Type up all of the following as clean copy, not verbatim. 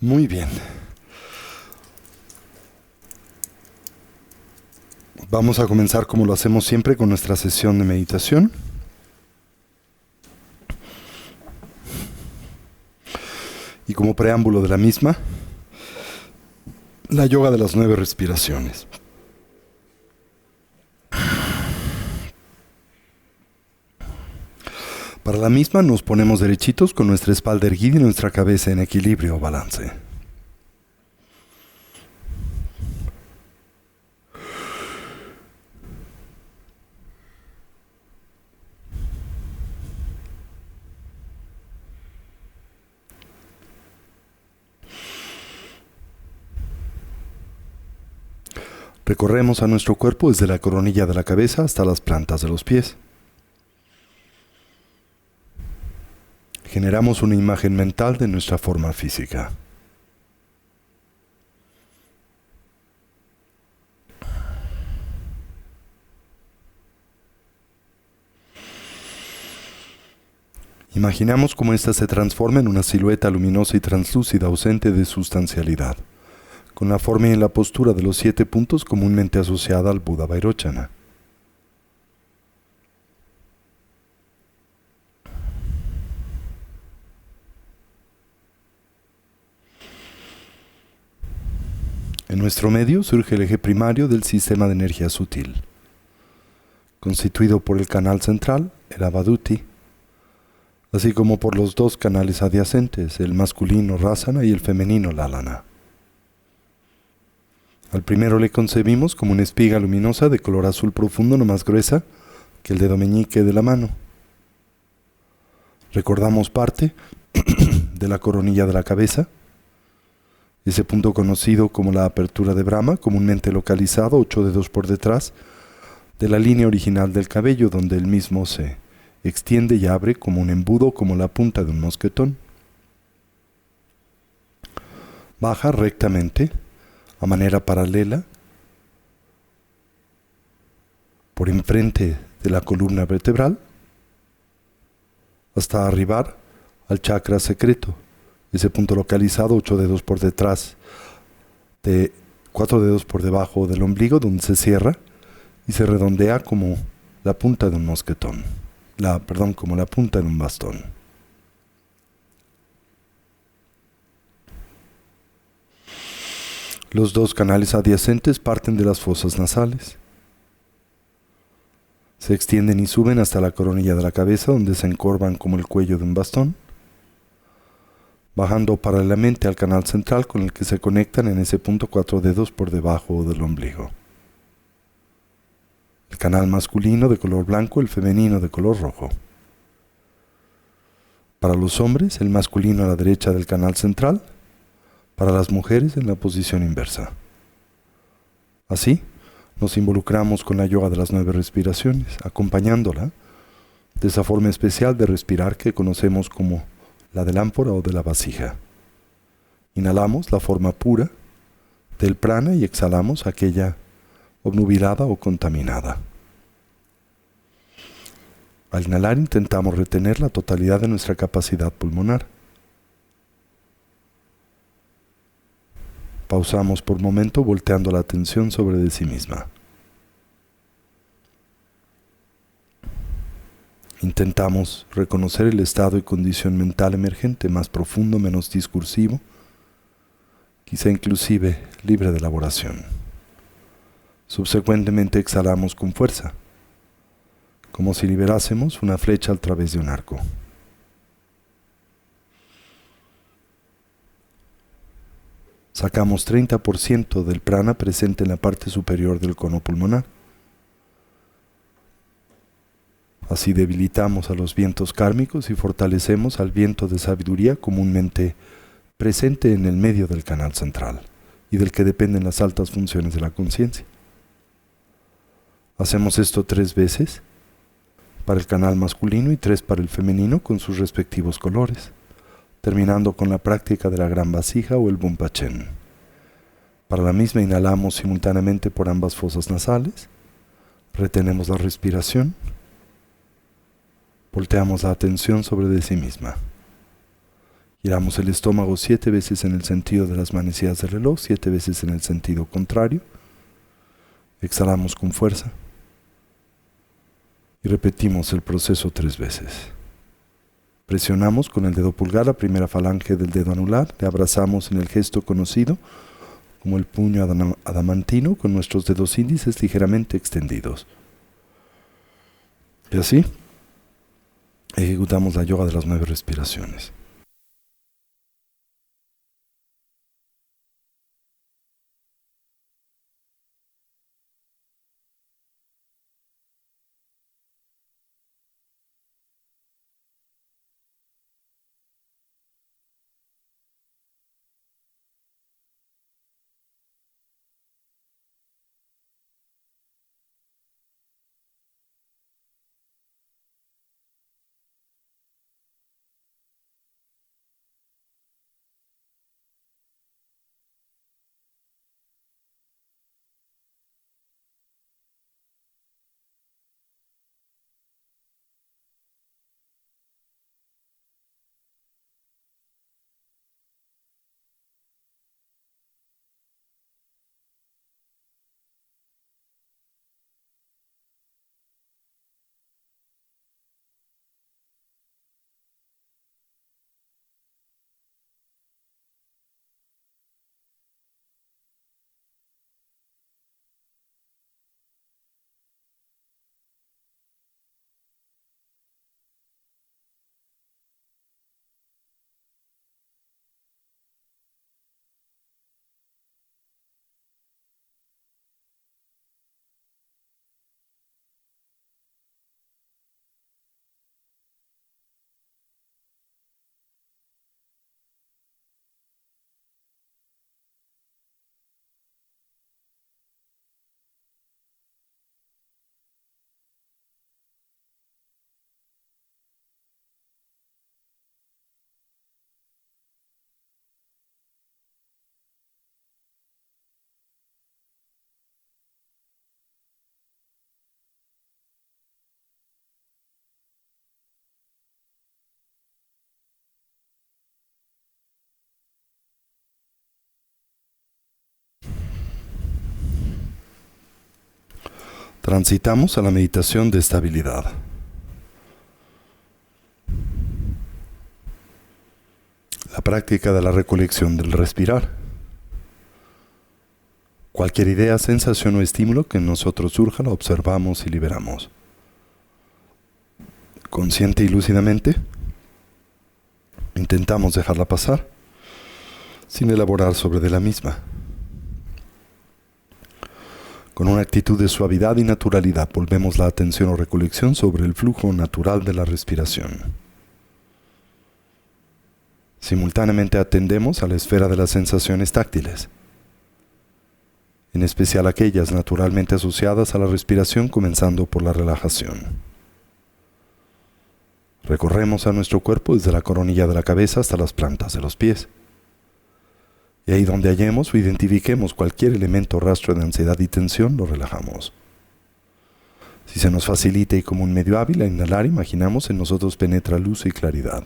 Muy bien. Vamos a comenzar como lo hacemos siempre con nuestra sesión de meditación. Y como preámbulo de la misma, la yoga de las 9 respiraciones. Para la misma nos ponemos derechitos con nuestra espalda erguida y nuestra cabeza en equilibrio o balance. Recorremos a nuestro cuerpo desde la coronilla de la cabeza hasta las plantas de los pies. Generamos una imagen mental de nuestra forma física. Imaginamos cómo ésta se transforma en una silueta luminosa y translúcida ausente de sustancialidad, con la forma y la postura de los 7 puntos comúnmente asociada al Buda Vairochana. En nuestro medio surge el eje primario del sistema de energía sutil, constituido por el canal central, el Avaduti, así como por los 2 canales adyacentes, el masculino Rasana y el femenino Lalana. Al primero le concebimos como una espiga luminosa de color azul profundo no más gruesa que el dedo meñique de la mano. Recordamos parte de la coronilla de la cabeza, ese punto conocido como la apertura de Brahma, comúnmente localizado 8 dedos por detrás de la línea original del cabello, donde el mismo se extiende y abre como un embudo, como la punta de un mosquetón. Baja rectamente, a manera paralela, por enfrente de la columna vertebral, hasta arribar al chakra secreto, ese punto localizado 8 dedos por detrás, de 4 dedos por debajo del ombligo, donde se cierra y se redondea como la punta de un mosquetón, como la punta de un bastón. Los 2 canales adyacentes parten de las fosas nasales. Se extienden y suben hasta la coronilla de la cabeza, donde se encorvan como el cuello de un bastón, bajando paralelamente al canal central con el que se conectan en ese punto 4 dedos por debajo del ombligo. El canal masculino de color blanco, el femenino de color rojo. Para los hombres, el masculino a la derecha del canal central, para las mujeres en la posición inversa. Así, nos involucramos con la yoga de las 9 respiraciones, acompañándola de esa forma especial de respirar que conocemos como la del ámfora o de la vasija. Inhalamos la forma pura del prana y exhalamos aquella obnubilada o contaminada. Al inhalar intentamos retener la totalidad de nuestra capacidad pulmonar. Pausamos por momento volteando la atención sobre de sí misma. Intentamos reconocer el estado y condición mental emergente, más profundo, menos discursivo, quizá inclusive libre de elaboración. Subsecuentemente exhalamos con fuerza, como si liberásemos una flecha a través de un arco. Sacamos 30% del prana presente en la parte superior del cono pulmonar. Así debilitamos a los vientos kármicos y fortalecemos al viento de sabiduría comúnmente presente en el medio del canal central y del que dependen las altas funciones de la conciencia. Hacemos esto 3 veces para el canal masculino y 3 para el femenino con sus respectivos colores, terminando con la práctica de la gran vasija o el bumpachen. Para la misma inhalamos simultáneamente por ambas fosas nasales, retenemos la respiración, volteamos la atención sobre de sí misma Giramos el estómago 7 veces en el sentido de las manecillas del reloj, 7 veces en el sentido contrario. Exhalamos con fuerza. Y repetimos el proceso 3 veces. Presionamos con el dedo pulgar la primera falange del dedo anular. Le abrazamos en el gesto conocido como el puño adamantino con nuestros dedos índices ligeramente extendidos. Y así ejecutamos la yoga de las 9 respiraciones. Transitamos a la meditación de estabilidad. La práctica de la recolección del respirar. Cualquier idea, sensación o estímulo que en nosotros surja, la observamos y liberamos. Consciente y lúcidamente, intentamos dejarla pasar, sin elaborar sobre de la misma. Con una actitud de suavidad y naturalidad, volvemos la atención o recolección sobre el flujo natural de la respiración. Simultáneamente atendemos a la esfera de las sensaciones táctiles, en especial aquellas naturalmente asociadas a la respiración, comenzando por la relajación. Recorremos a nuestro cuerpo desde la coronilla de la cabeza hasta las plantas de los pies. Y ahí donde hallemos o identifiquemos cualquier elemento o rastro de ansiedad y tensión, lo relajamos. Si se nos facilita y como un medio hábil a inhalar, imaginamos en nosotros penetra luz y claridad.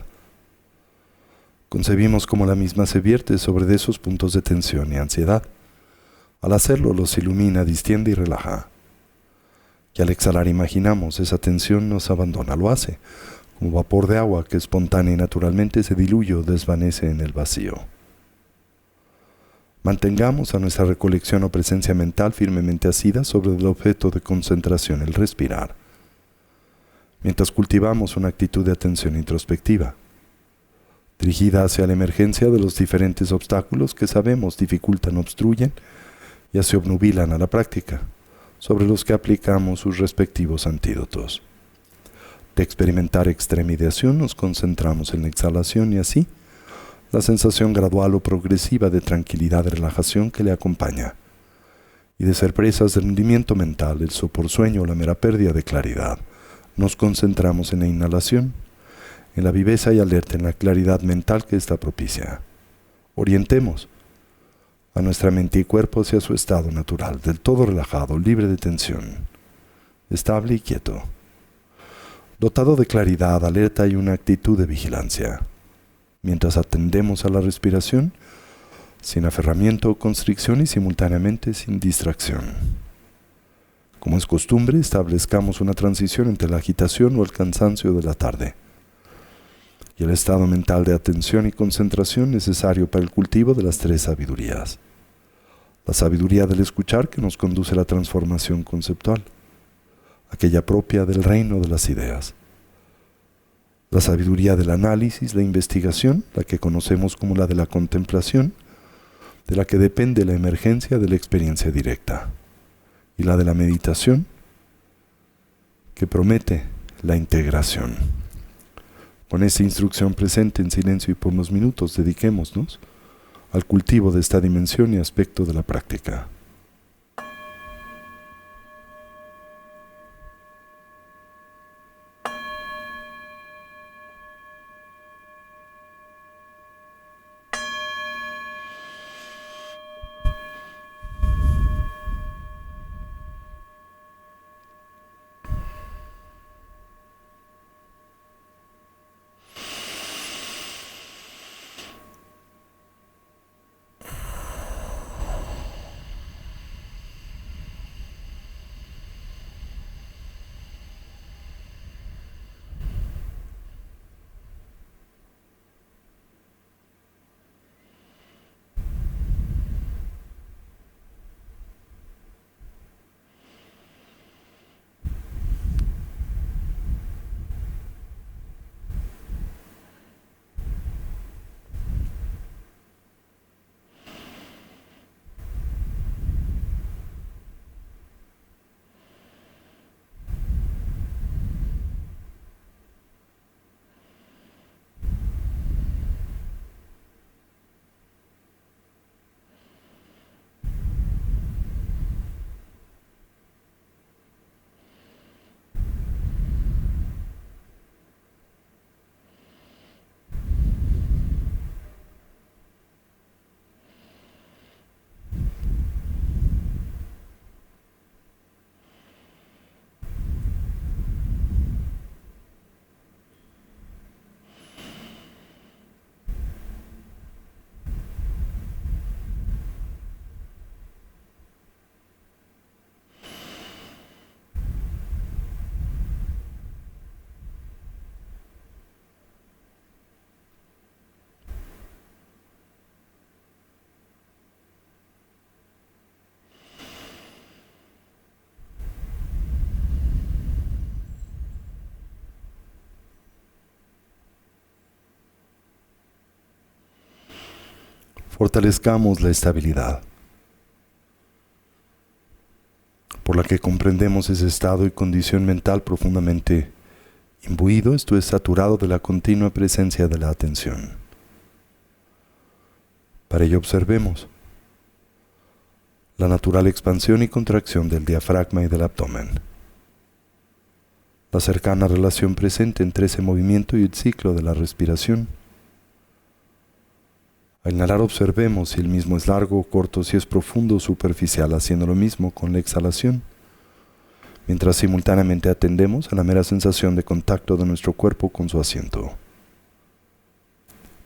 Concebimos cómo la misma se vierte sobre de esos puntos de tensión y ansiedad. Al hacerlo los ilumina, distiende y relaja. Y al exhalar imaginamos esa tensión nos abandona, lo hace, como vapor de agua que espontánea y naturalmente se diluye o desvanece en el vacío. Mantengamos a nuestra recolección o presencia mental firmemente asida sobre el objeto de concentración, el respirar, mientras cultivamos una actitud de atención introspectiva, dirigida hacia la emergencia de los diferentes obstáculos que sabemos dificultan, obstruyen y así obnubilan a la práctica, sobre los que aplicamos sus respectivos antídotos. De experimentar extremidación nos concentramos en la exhalación y así la sensación gradual o progresiva de tranquilidad y relajación que le acompaña, y de ser presas del hundimiento mental, el soporsueño o la mera pérdida de claridad, nos concentramos en la inhalación, en la viveza y alerta, en la claridad mental que ésta propicia. Orientemos a nuestra mente y cuerpo hacia su estado natural, del todo relajado, libre de tensión, estable y quieto, dotado de claridad, alerta y una actitud de vigilancia. mientras atendemos a la respiración, sin aferramiento o constricción y simultáneamente sin distracción. Como es costumbre, establezcamos una transición entre la agitación o el cansancio de la tarde y el estado mental de atención y concentración necesario para el cultivo de las tres sabidurías. La sabiduría del escuchar, que nos conduce a la transformación conceptual, aquella propia del reino de las ideas. La sabiduría del análisis, la investigación, la que conocemos como la de la contemplación, de la que depende la emergencia de la experiencia directa. Y la de la meditación, que promete la integración. Con esta instrucción presente en silencio y por unos minutos, dediquémonos al cultivo de esta dimensión y aspecto de la práctica. Fortalezcamos la estabilidad, por la que comprendemos ese estado y condición mental profundamente imbuido, esto es saturado de la continua presencia de la atención. Para ello observemos la natural expansión y contracción del diafragma y del abdomen, la cercana relación presente entre ese movimiento y el ciclo de la respiración. Al inhalar observemos si el mismo es largo o corto, si es profundo o superficial, haciendo lo mismo con la exhalación, mientras simultáneamente atendemos a la mera sensación de contacto de nuestro cuerpo con su asiento.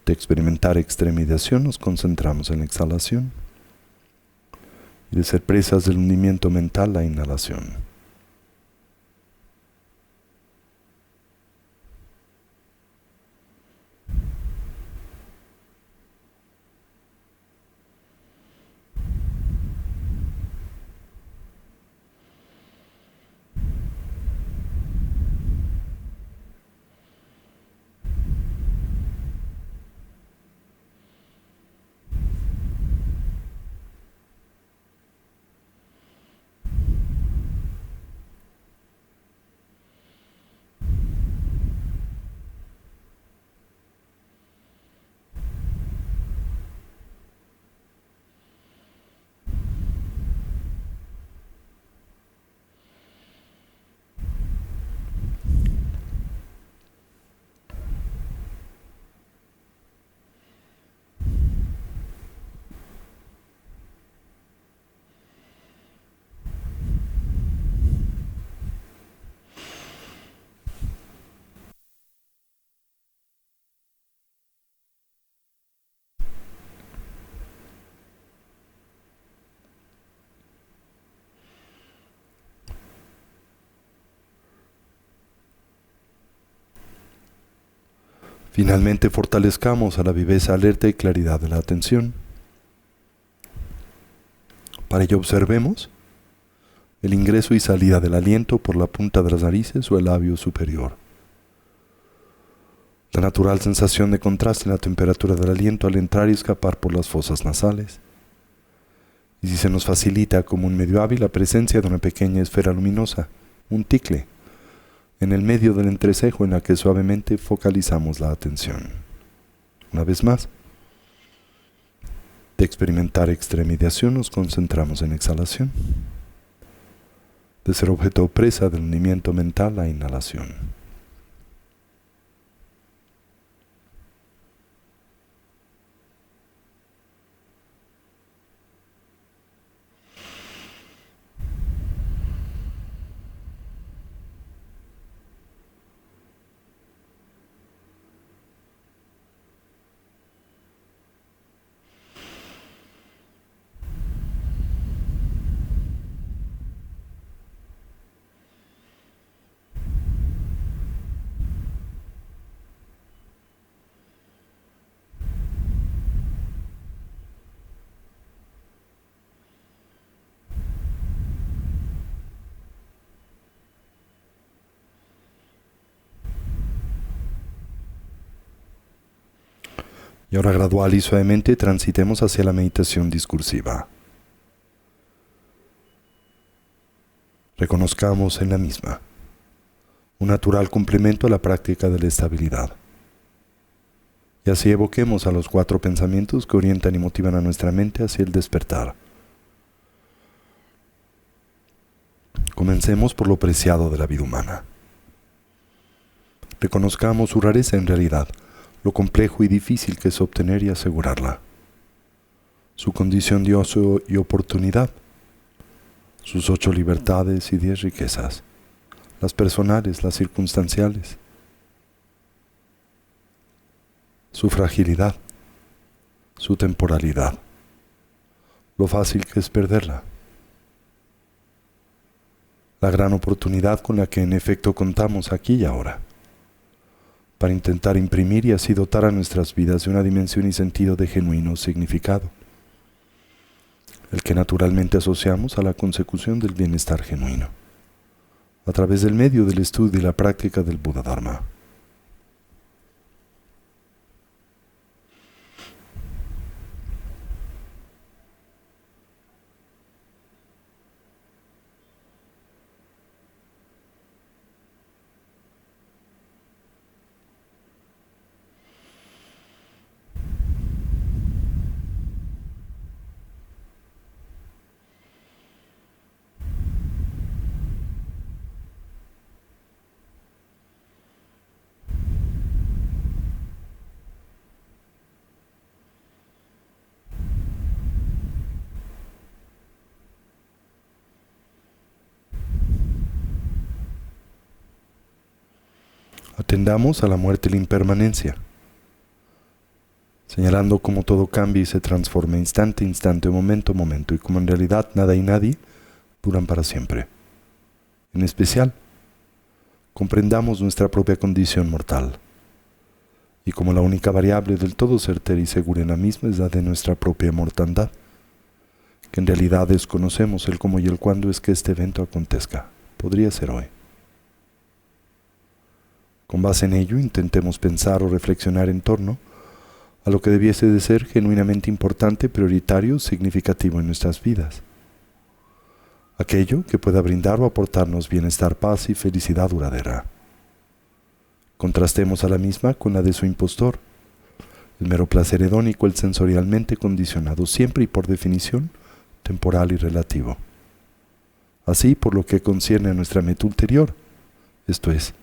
De experimentar extremidación nos concentramos en la exhalación y de ser presas del hundimiento mental la inhalación. Finalmente, fortalezcamos a la viveza alerta y claridad de la atención. Para ello observemos el ingreso y salida del aliento por la punta de las narices o el labio superior. La natural sensación de contraste en la temperatura del aliento al entrar y escapar por las fosas nasales. Y si se nos facilita como un medio hábil la presencia de una pequeña esfera luminosa, un ticle, en el medio del entrecejo en la que suavemente focalizamos la atención. Una vez más, de experimentar extremidad nos concentramos en exhalación. De ser objeto o presa del hundimiento mental, la inhalación. Y ahora gradual y suavemente transitemos hacia la meditación discursiva. Reconozcamos en la misma un natural complemento a la práctica de la estabilidad. Y así evoquemos a los 4 pensamientos que orientan y motivan a nuestra mente hacia el despertar. Comencemos por lo preciado de la vida humana. Reconozcamos su rareza en realidad, lo complejo y difícil que es obtener y asegurarla, su condición de ocio y oportunidad, sus 8 libertades y 10 riquezas, las personales, las circunstanciales, su fragilidad, su temporalidad, lo fácil que es perderla, la gran oportunidad con la que en efecto contamos aquí y ahora, para intentar imprimir y así dotar a nuestras vidas de una dimensión y sentido de genuino significado, el que naturalmente asociamos a la consecución del bienestar genuino, a través del medio del estudio y la práctica del Buda Dharma. Atendamos a la muerte y la impermanencia, señalando cómo todo cambia y se transforma instante a instante, momento a momento, y como en realidad nada y nadie duran para siempre. En especial, comprendamos nuestra propia condición mortal, y como la única variable del todo certera y segura en la misma es la de nuestra propia mortandad, que en realidad desconocemos el cómo y el cuándo es que este evento acontezca. Podría ser hoy. Con base en ello, intentemos pensar o reflexionar en torno a lo que debiese de ser genuinamente importante, prioritario, significativo en nuestras vidas. Aquello que pueda brindar o aportarnos bienestar, paz y felicidad duradera. Contrastemos a la misma con la de su impostor, el mero placer hedónico, el sensorialmente condicionado, siempre y por definición, temporal y relativo. Así, por lo que concierne a nuestra meta ulterior, esto es,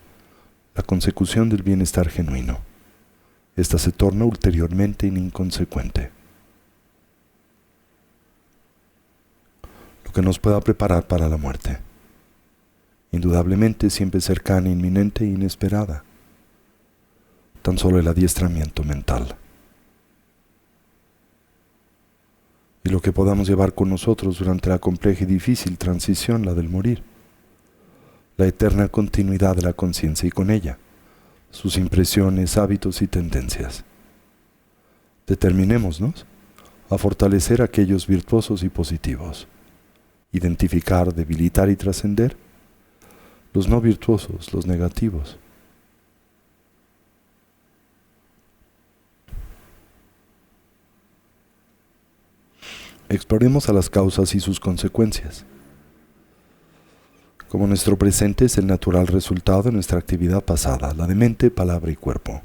la consecución del bienestar genuino. Esta se torna ulteriormente inconsecuente. Lo que nos pueda preparar para la muerte. Indudablemente siempre cercana, inminente e inesperada. Tan solo el adiestramiento mental. Y lo que podamos llevar con nosotros durante la compleja y difícil transición, la del morir. La eterna continuidad de la conciencia y con ella, sus impresiones, hábitos y tendencias. Determinémonos a fortalecer aquellos virtuosos y positivos, identificar, debilitar y trascender los no virtuosos, los negativos. Exploremos a las causas y sus consecuencias. Como nuestro presente es el natural resultado de nuestra actividad pasada, la de mente, palabra y cuerpo.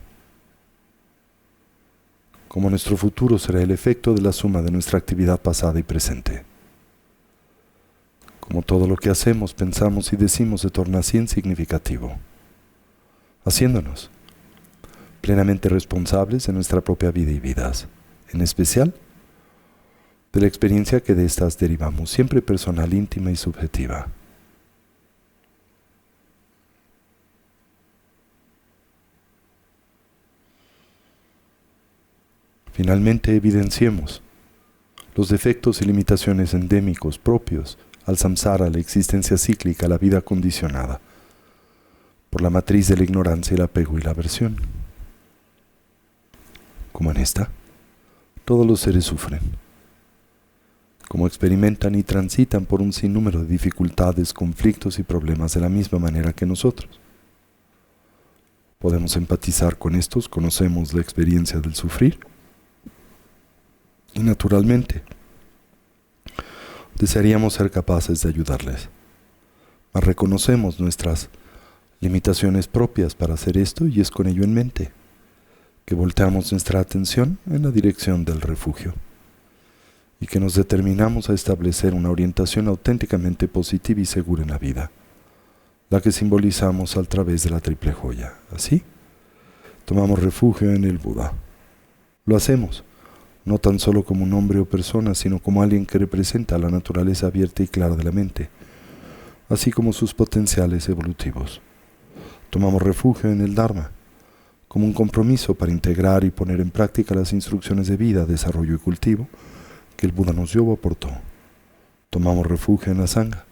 Como nuestro futuro será el efecto de la suma de nuestra actividad pasada y presente. Como todo lo que hacemos, pensamos y decimos se torna así insignificativo, haciéndonos plenamente responsables de nuestra propia vida y vidas, en especial de la experiencia que de estas derivamos, siempre personal, íntima y subjetiva. Finalmente, evidenciemos los defectos y limitaciones endémicos propios al samsara, la existencia cíclica, la vida condicionada por la matriz de la ignorancia, el apego y la aversión. Como en esta, todos los seres sufren, como experimentan y transitan por un sinnúmero de dificultades, conflictos y problemas de la misma manera que nosotros. Podemos empatizar con estos, conocemos la experiencia del sufrir y naturalmente desearíamos ser capaces de ayudarles, mas reconocemos nuestras limitaciones propias para hacer esto y es con ello en mente que volteamos nuestra atención en la dirección del refugio y que nos determinamos a establecer una orientación auténticamente positiva y segura en la vida, la que simbolizamos a través de la triple joya. Así, tomamos refugio en el Buda. Lo hacemos no tan solo como un hombre o persona, sino como alguien que representa la naturaleza abierta y clara de la mente, así como sus potenciales evolutivos. Tomamos refugio en el Dharma, como un compromiso para integrar y poner en práctica las instrucciones de vida, desarrollo y cultivo que el Buda nos dio o aportó. Tomamos refugio en la Sangha,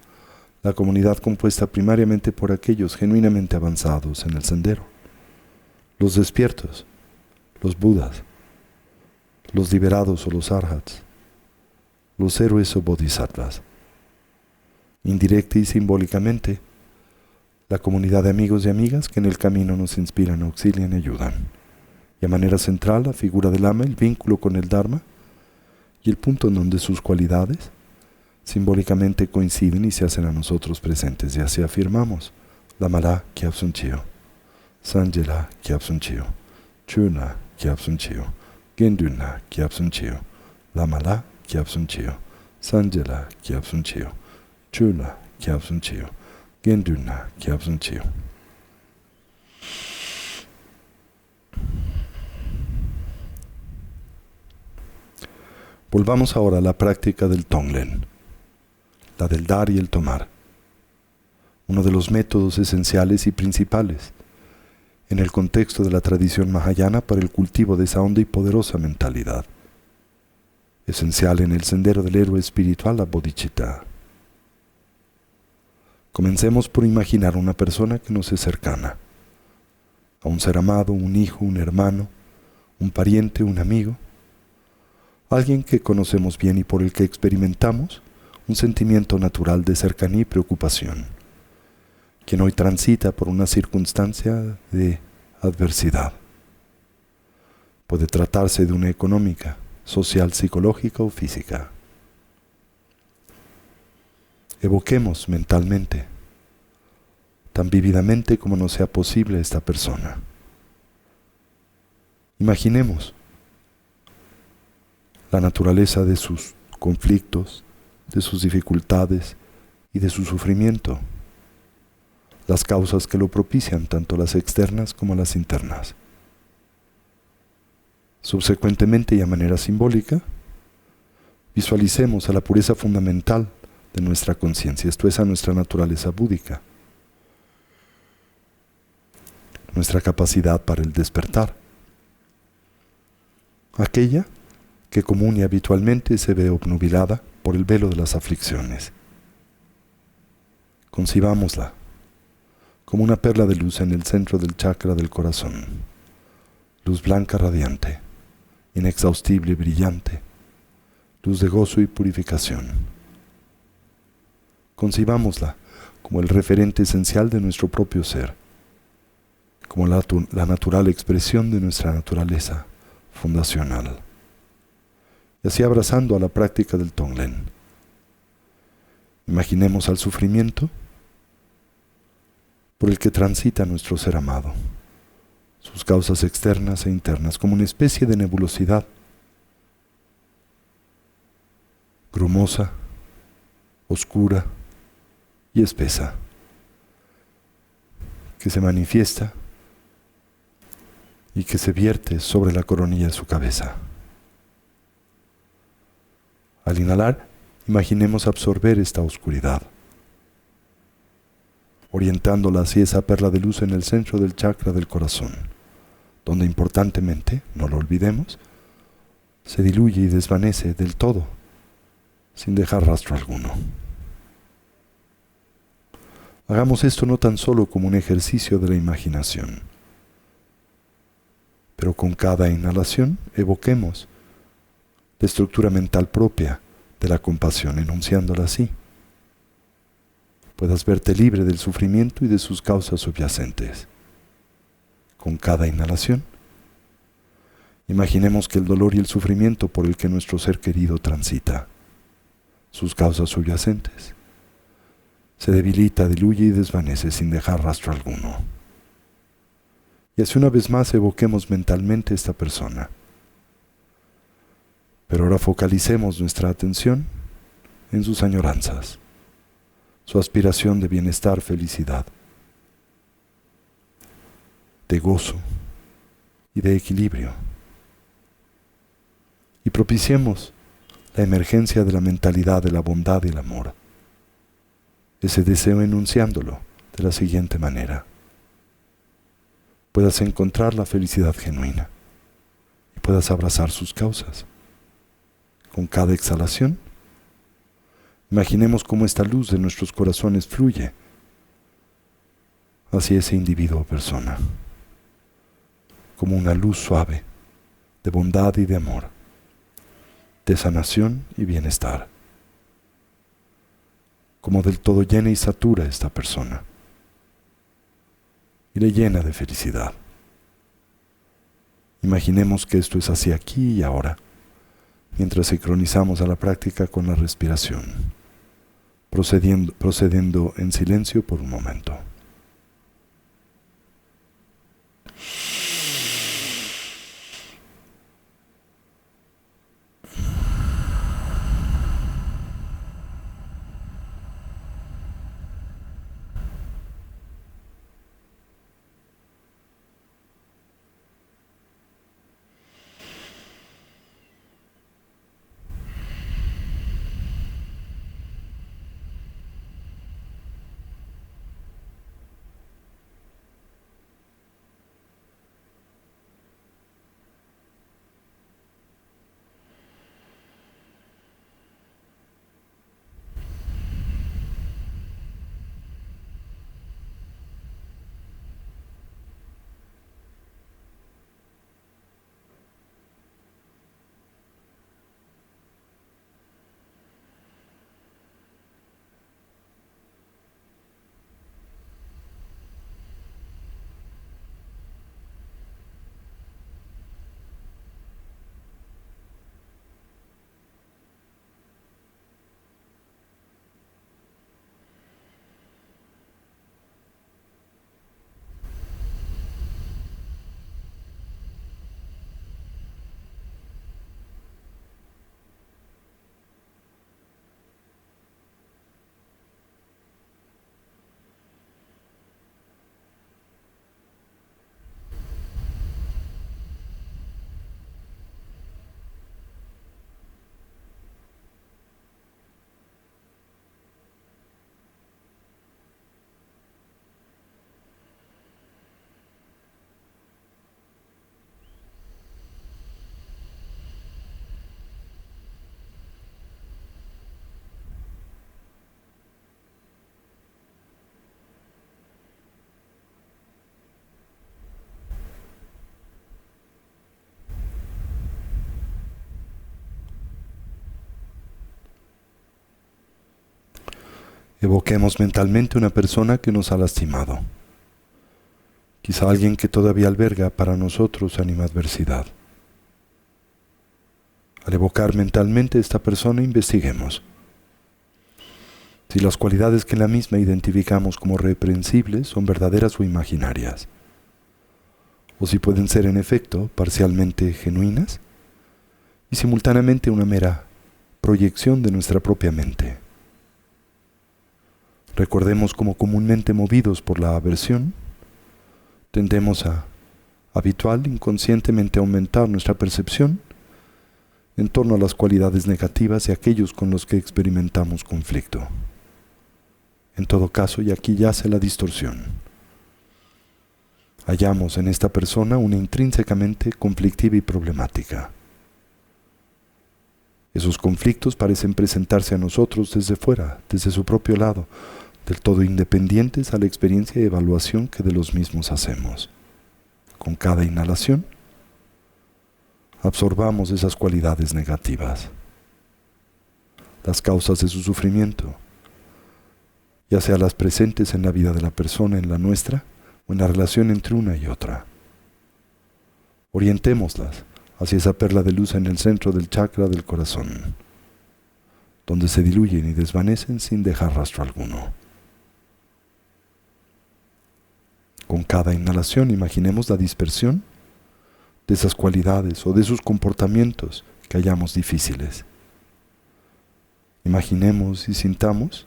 la comunidad compuesta primariamente por aquellos genuinamente avanzados en el sendero, los despiertos, los Budas, los liberados o los arhats, los héroes o bodhisattvas. Indirecta y simbólicamente, la comunidad de amigos y amigas que en el camino nos inspiran, auxilian y ayudan. Y a manera central, la figura del Ama, el vínculo con el Dharma y el punto en donde sus cualidades simbólicamente coinciden y se hacen a nosotros presentes. Y así afirmamos: Lamala Kyabsun Chio, Sanjela Kyabsun Chio, Chuna Kyabsun Chio, Genduna Kyabsun Chio, Lamala Kyabsun Chio, Sanjela Kyabsun Chio, Chuna Kyabsun Chio, Genduna Kyabsun Chio. Volvamos ahora a la práctica del Tonglen, la del dar y el tomar, uno de los métodos esenciales y principales en el contexto de la tradición mahayana para el cultivo de esa honda y poderosa mentalidad, esencial en el sendero del héroe espiritual, la bodhicitta. Comencemos por imaginar una persona que nos es cercana, a un ser amado, un hijo, un hermano, un pariente, un amigo, alguien que conocemos bien y por el que experimentamos un sentimiento natural de cercanía y preocupación, quien hoy transita por una circunstancia de adversidad. Puede tratarse de una económica, social, psicológica o física. Evoquemos mentalmente, tan vívidamente como nos sea posible, a esta persona. Imaginemos la naturaleza de sus conflictos, de sus dificultades y de su sufrimiento, las causas que lo propician, tanto las externas como las internas. Subsecuentemente y a manera simbólica, visualicemos a la pureza fundamental de nuestra conciencia, esto es, a nuestra naturaleza búdica, nuestra capacidad para el despertar, aquella que común y habitualmente se ve obnubilada por el velo de las aflicciones. Concibámosla como una perla de luz en el centro del chakra del corazón. Luz blanca radiante, inexhaustible y brillante, luz de gozo y purificación. Concibámosla como el referente esencial de nuestro propio ser, como la natural expresión de nuestra naturaleza fundacional. Y así abrazando a la práctica del Tonglen, imaginemos al sufrimiento por el que transita nuestro ser amado, sus causas externas e internas, como una especie de nebulosidad grumosa, oscura y espesa, que se manifiesta y que se vierte sobre la coronilla de su cabeza. Al inhalar, imaginemos absorber esta oscuridad, orientándola hacia esa perla de luz en el centro del chakra del corazón, donde importantemente, no lo olvidemos, se diluye y desvanece del todo, sin dejar rastro alguno. Hagamos esto no tan solo como un ejercicio de la imaginación, pero con cada inhalación evoquemos la estructura mental propia de la compasión, enunciándola así. Puedas verte libre del sufrimiento y de sus causas subyacentes. Con cada inhalación, imaginemos que el dolor y el sufrimiento por el que nuestro ser querido transita, sus causas subyacentes, se debilita, diluye y desvanece sin dejar rastro alguno. Y así una vez más evoquemos mentalmente esta persona. Pero ahora focalicemos nuestra atención en sus añoranzas, su aspiración de bienestar, felicidad, de gozo y de equilibrio. Y propiciemos la emergencia de la mentalidad de la bondad y el amor. Ese deseo enunciándolo de la siguiente manera. Puedas encontrar la felicidad genuina y puedas abrazar sus causas. Con cada exhalación, imaginemos cómo esta luz de nuestros corazones fluye hacia ese individuo o persona, como una luz suave de bondad y de amor, de sanación y bienestar, como del todo llena y satura esta persona y le llena de felicidad. Imaginemos que esto es así aquí y ahora, mientras sincronizamos a la práctica con la respiración, procediendo en silencio por un momento. Evoquemos mentalmente una persona que nos ha lastimado, quizá alguien que todavía alberga para nosotros animadversidad. Al evocar mentalmente esta persona, investiguemos si las cualidades que en la misma identificamos como reprensibles son verdaderas o imaginarias, o si pueden ser en efecto parcialmente genuinas y simultáneamente una mera proyección de nuestra propia mente. Recordemos cómo comúnmente movidos por la aversión, tendemos a habitual inconscientemente aumentar nuestra percepción en torno a las cualidades negativas de aquellos con los que experimentamos conflicto. En todo caso, y aquí yace la distorsión, hallamos en esta persona una intrínsecamente conflictiva y problemática. Esos conflictos parecen presentarse a nosotros desde fuera, desde su propio lado, del todo independientes a la experiencia y evaluación que de los mismos hacemos. Con cada inhalación, absorbamos esas cualidades negativas, las causas de su sufrimiento, ya sea las presentes en la vida de la persona, en la nuestra, o en la relación entre una y otra. Orientémoslas hacia esa perla de luz en el centro del chakra del corazón, donde se diluyen y desvanecen sin dejar rastro alguno. Con cada inhalación imaginemos la dispersión de esas cualidades o de esos comportamientos que hallamos difíciles. Imaginemos y sintamos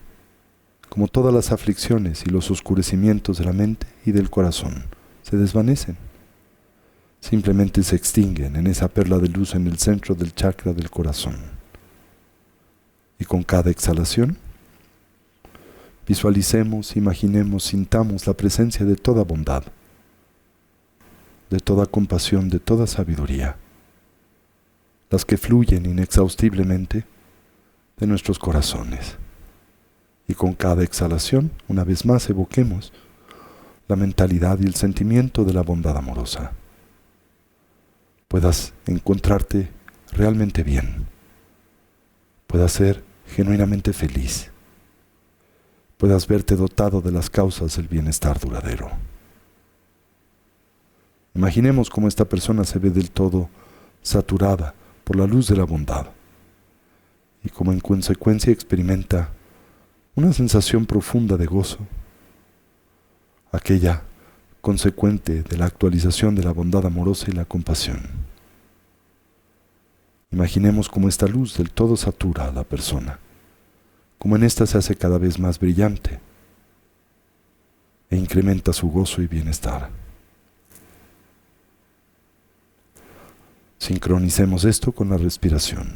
como todas las aflicciones y los oscurecimientos de la mente y del corazón se desvanecen. Simplemente se extinguen en esa perla de luz en el centro del chakra del corazón. Y con cada exhalación, visualicemos, imaginemos, sintamos la presencia de toda bondad, de toda compasión, de toda sabiduría, las que fluyen inexhaustiblemente de nuestros corazones. Y con cada exhalación, una vez más, evoquemos la mentalidad y el sentimiento de la bondad amorosa. Puedas encontrarte realmente bien, puedas ser genuinamente feliz, puedas verte dotado de las causas del bienestar duradero. Imaginemos cómo esta persona se ve del todo saturada por la luz de la bondad y cómo en consecuencia experimenta una sensación profunda de gozo, aquella consecuente de la actualización de la bondad amorosa y la compasión. Imaginemos cómo esta luz del todo satura a la persona, como en ésta se hace cada vez más brillante e incrementa su gozo y bienestar. Sincronicemos esto con la respiración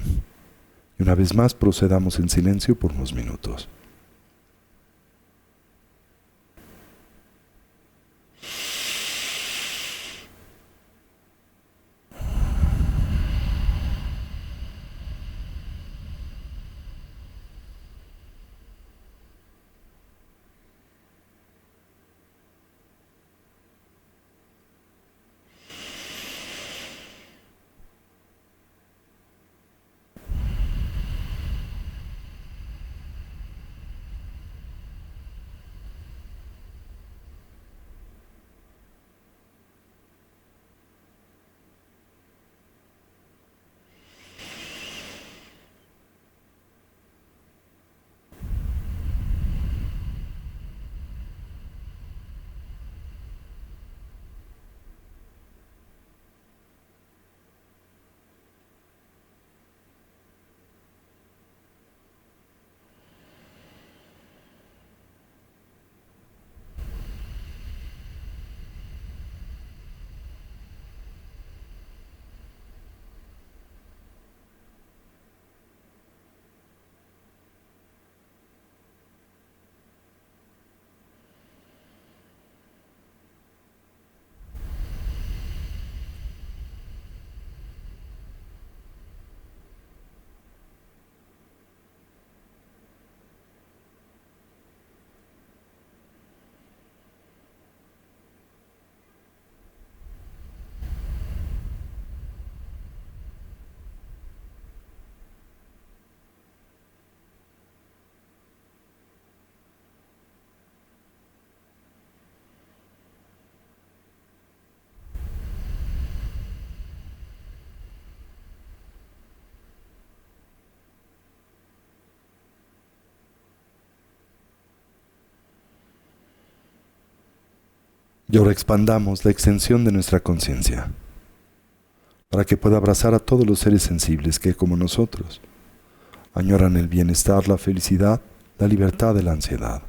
y una vez más procedamos en silencio por unos minutos. Y ahora expandamos la extensión de nuestra conciencia para que pueda abrazar a todos los seres sensibles que, como nosotros, añoran el bienestar, la felicidad, la libertad de la ansiedad.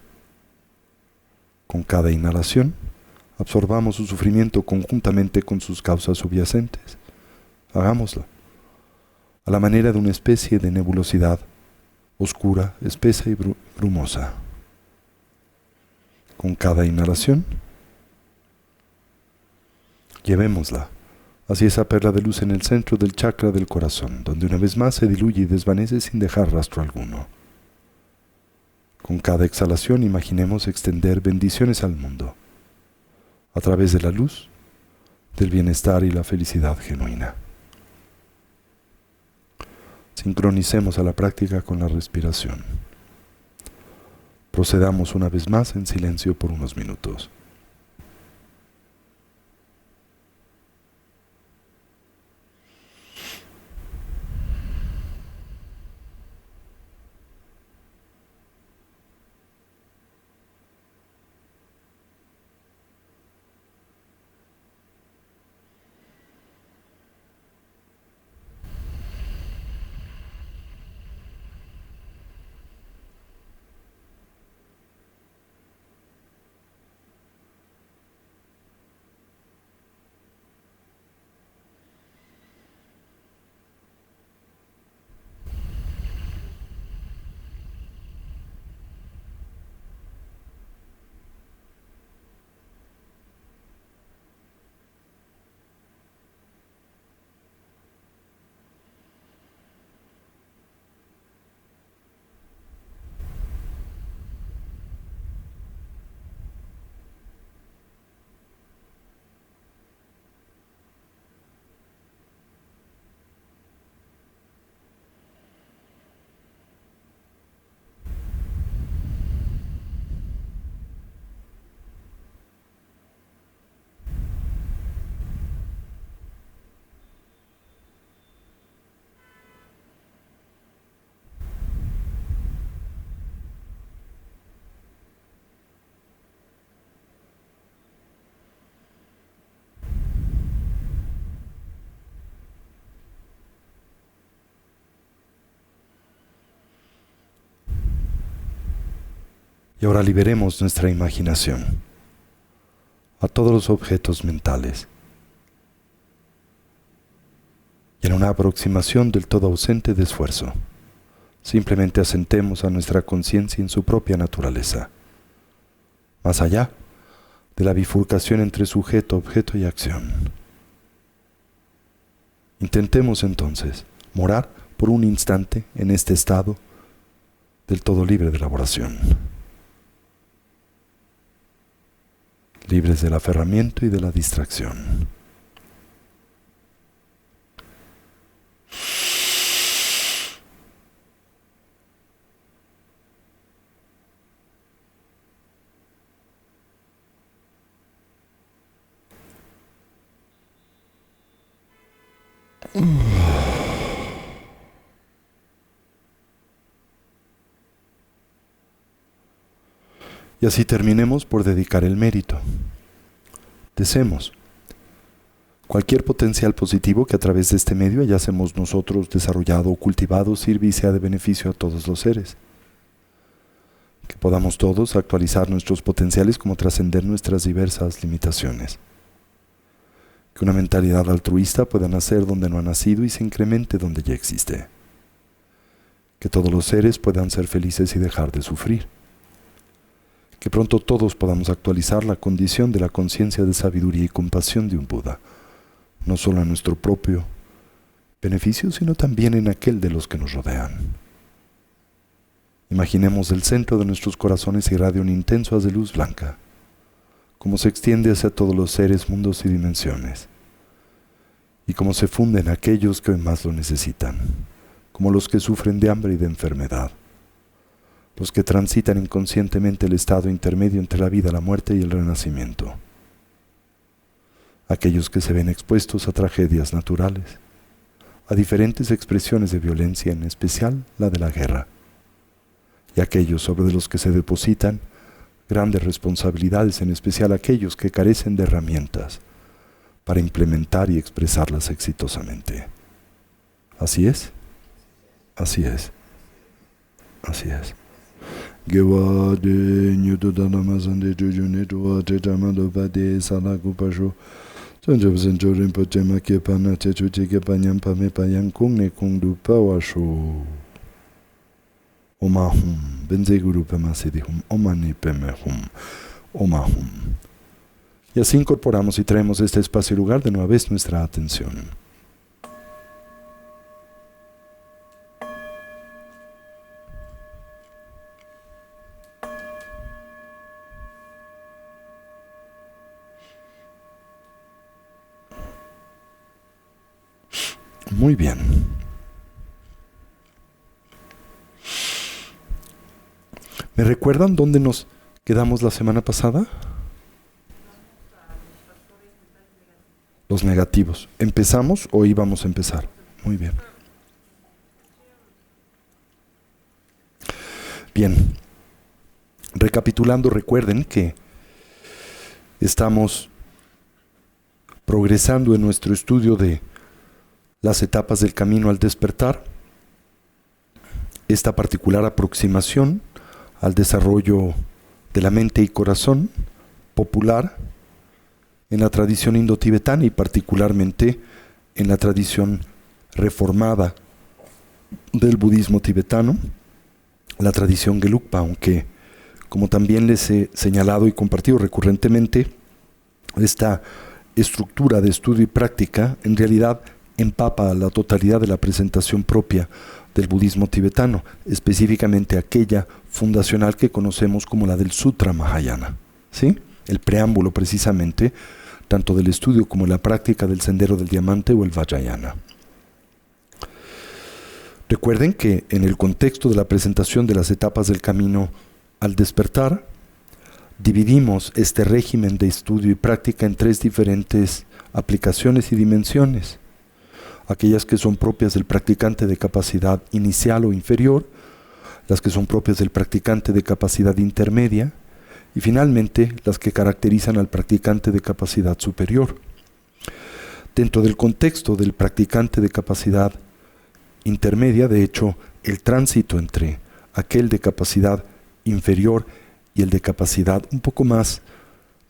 Con cada inhalación, absorbamos su sufrimiento conjuntamente con sus causas subyacentes. Hagámoslo, a la manera de una especie de nebulosidad, oscura, espesa y brumosa. Con cada inhalación, llevémosla hacia esa perla de luz en el centro del chakra del corazón, donde una vez más se diluye y desvanece sin dejar rastro alguno. Con cada exhalación imaginemos extender bendiciones al mundo, a través de la luz, del bienestar y la felicidad genuina. Sincronicemos a la práctica con la respiración. Procedamos una vez más en silencio por unos minutos. Y ahora liberemos nuestra imaginación a todos los objetos mentales. Y en una aproximación del todo ausente de esfuerzo, simplemente asentemos a nuestra conciencia en su propia naturaleza, más allá de la bifurcación entre sujeto, objeto y acción. Intentemos entonces morar por un instante en este estado del todo libre de elaboración, libres del aferramiento y de la distracción. Y así terminemos por dedicar el mérito. Deseemos cualquier potencial positivo que a través de este medio hayásemos nosotros desarrollado o cultivado sirva y sea de beneficio a todos los seres. Que podamos todos actualizar nuestros potenciales como trascender nuestras diversas limitaciones. Que una mentalidad altruista pueda nacer donde no ha nacido y se incremente donde ya existe. Que todos los seres puedan ser felices y dejar de sufrir. Que pronto todos podamos actualizar la condición de la conciencia de sabiduría y compasión de un Buda, no solo en nuestro propio beneficio, sino también en aquel de los que nos rodean. Imaginemos el centro de nuestros corazones irradia un intenso haz de luz blanca, como se extiende hacia todos los seres, mundos y dimensiones, y como se funden aquellos que hoy más lo necesitan, como los que sufren de hambre y de enfermedad, los que transitan inconscientemente el estado intermedio entre la vida, la muerte y el renacimiento, aquellos que se ven expuestos a tragedias naturales, a diferentes expresiones de violencia, en especial la de la guerra, y aquellos sobre los que se depositan grandes responsabilidades, en especial aquellos que carecen de herramientas para implementar y expresarlas exitosamente. ¿Así es? Así es. Así es. Omahum, Benze Guru Pema Siddhum, Omani Peme Hum, Omahum. Y así incorporamos y traemos este espacio y lugar de nueva vez nuestra atención. Muy bien. ¿Me recuerdan dónde nos quedamos la semana pasada? Los negativos. ¿Empezamos o íbamos a empezar? Muy bien. Bien. Recapitulando, recuerden que estamos progresando en nuestro estudio de las etapas del camino al despertar. Esta particular aproximación al desarrollo de la mente y corazón popular en la tradición indotibetana y particularmente en la tradición reformada del budismo tibetano, la tradición Gelugpa, aunque, como también les he señalado y compartido recurrentemente, esta estructura de estudio y práctica en realidad empapa la totalidad de la presentación propia del budismo tibetano, específicamente aquella fundacional que conocemos como la del Sutra Mahayana, ¿sí? El preámbulo precisamente tanto del estudio como la práctica del Sendero del Diamante o el Vajrayana. Recuerden que en el contexto de la presentación de las etapas del camino al despertar, dividimos este régimen de estudio y práctica en tres diferentes aplicaciones y dimensiones. Aquellas que son propias del practicante de capacidad inicial o inferior, las que son propias del practicante de capacidad intermedia y finalmente las que caracterizan al practicante de capacidad superior. Dentro del contexto del practicante de capacidad intermedia, de hecho, el tránsito entre aquel de capacidad inferior y el de capacidad un poco más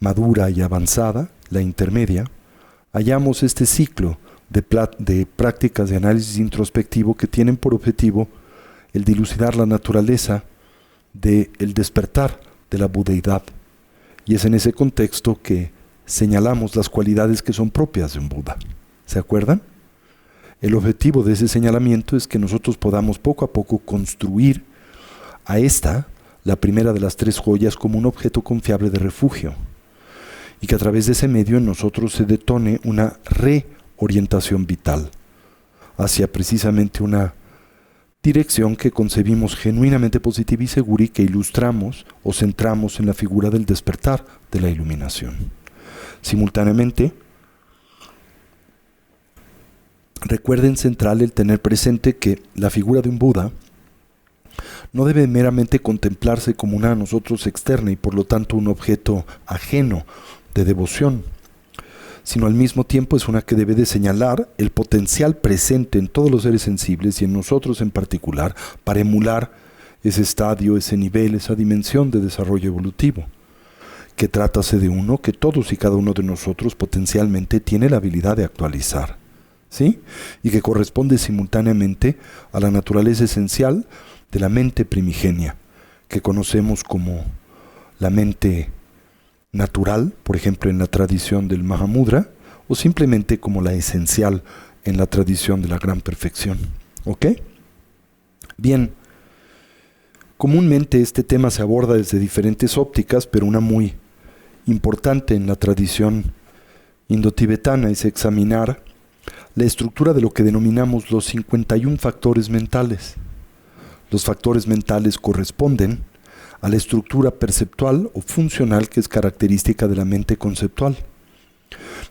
madura y avanzada, la intermedia, hallamos este ciclo de prácticas de análisis introspectivo que tienen por objetivo el dilucidar la naturaleza del despertar de la budeidad. Y es en ese contexto que señalamos las cualidades que son propias de un Buda. ¿Se acuerdan? El objetivo de ese señalamiento es que nosotros podamos poco a poco construir a esta, la primera de las tres joyas, como un objeto confiable de refugio. Y que a través de ese medio en nosotros se detone una reorientación vital hacia precisamente una dirección que concebimos genuinamente positiva y segura y que ilustramos o centramos en la figura del despertar de la iluminación. Simultáneamente, recuerden central el tener presente que la figura de un Buda no debe meramente contemplarse como una a nosotros externa y por lo tanto un objeto ajeno de devoción, sino al mismo tiempo es una que debe de señalar el potencial presente en todos los seres sensibles y en nosotros en particular para emular ese estadio, ese nivel, esa dimensión de desarrollo evolutivo, que trátase de uno que todos y cada uno de nosotros potencialmente tiene la habilidad de actualizar, ¿sí? Y que corresponde simultáneamente a la naturaleza esencial de la mente primigenia, que conocemos como la mente natural, por ejemplo en la tradición del Mahamudra, o simplemente como la esencial en la tradición de la gran perfección. ¿Ok? Bien, comúnmente este tema se aborda desde diferentes ópticas, pero una muy importante en la tradición indotibetana es examinar la estructura de lo que denominamos los 51 factores mentales. Los factores mentales corresponden a la estructura perceptual o funcional que es característica de la mente conceptual.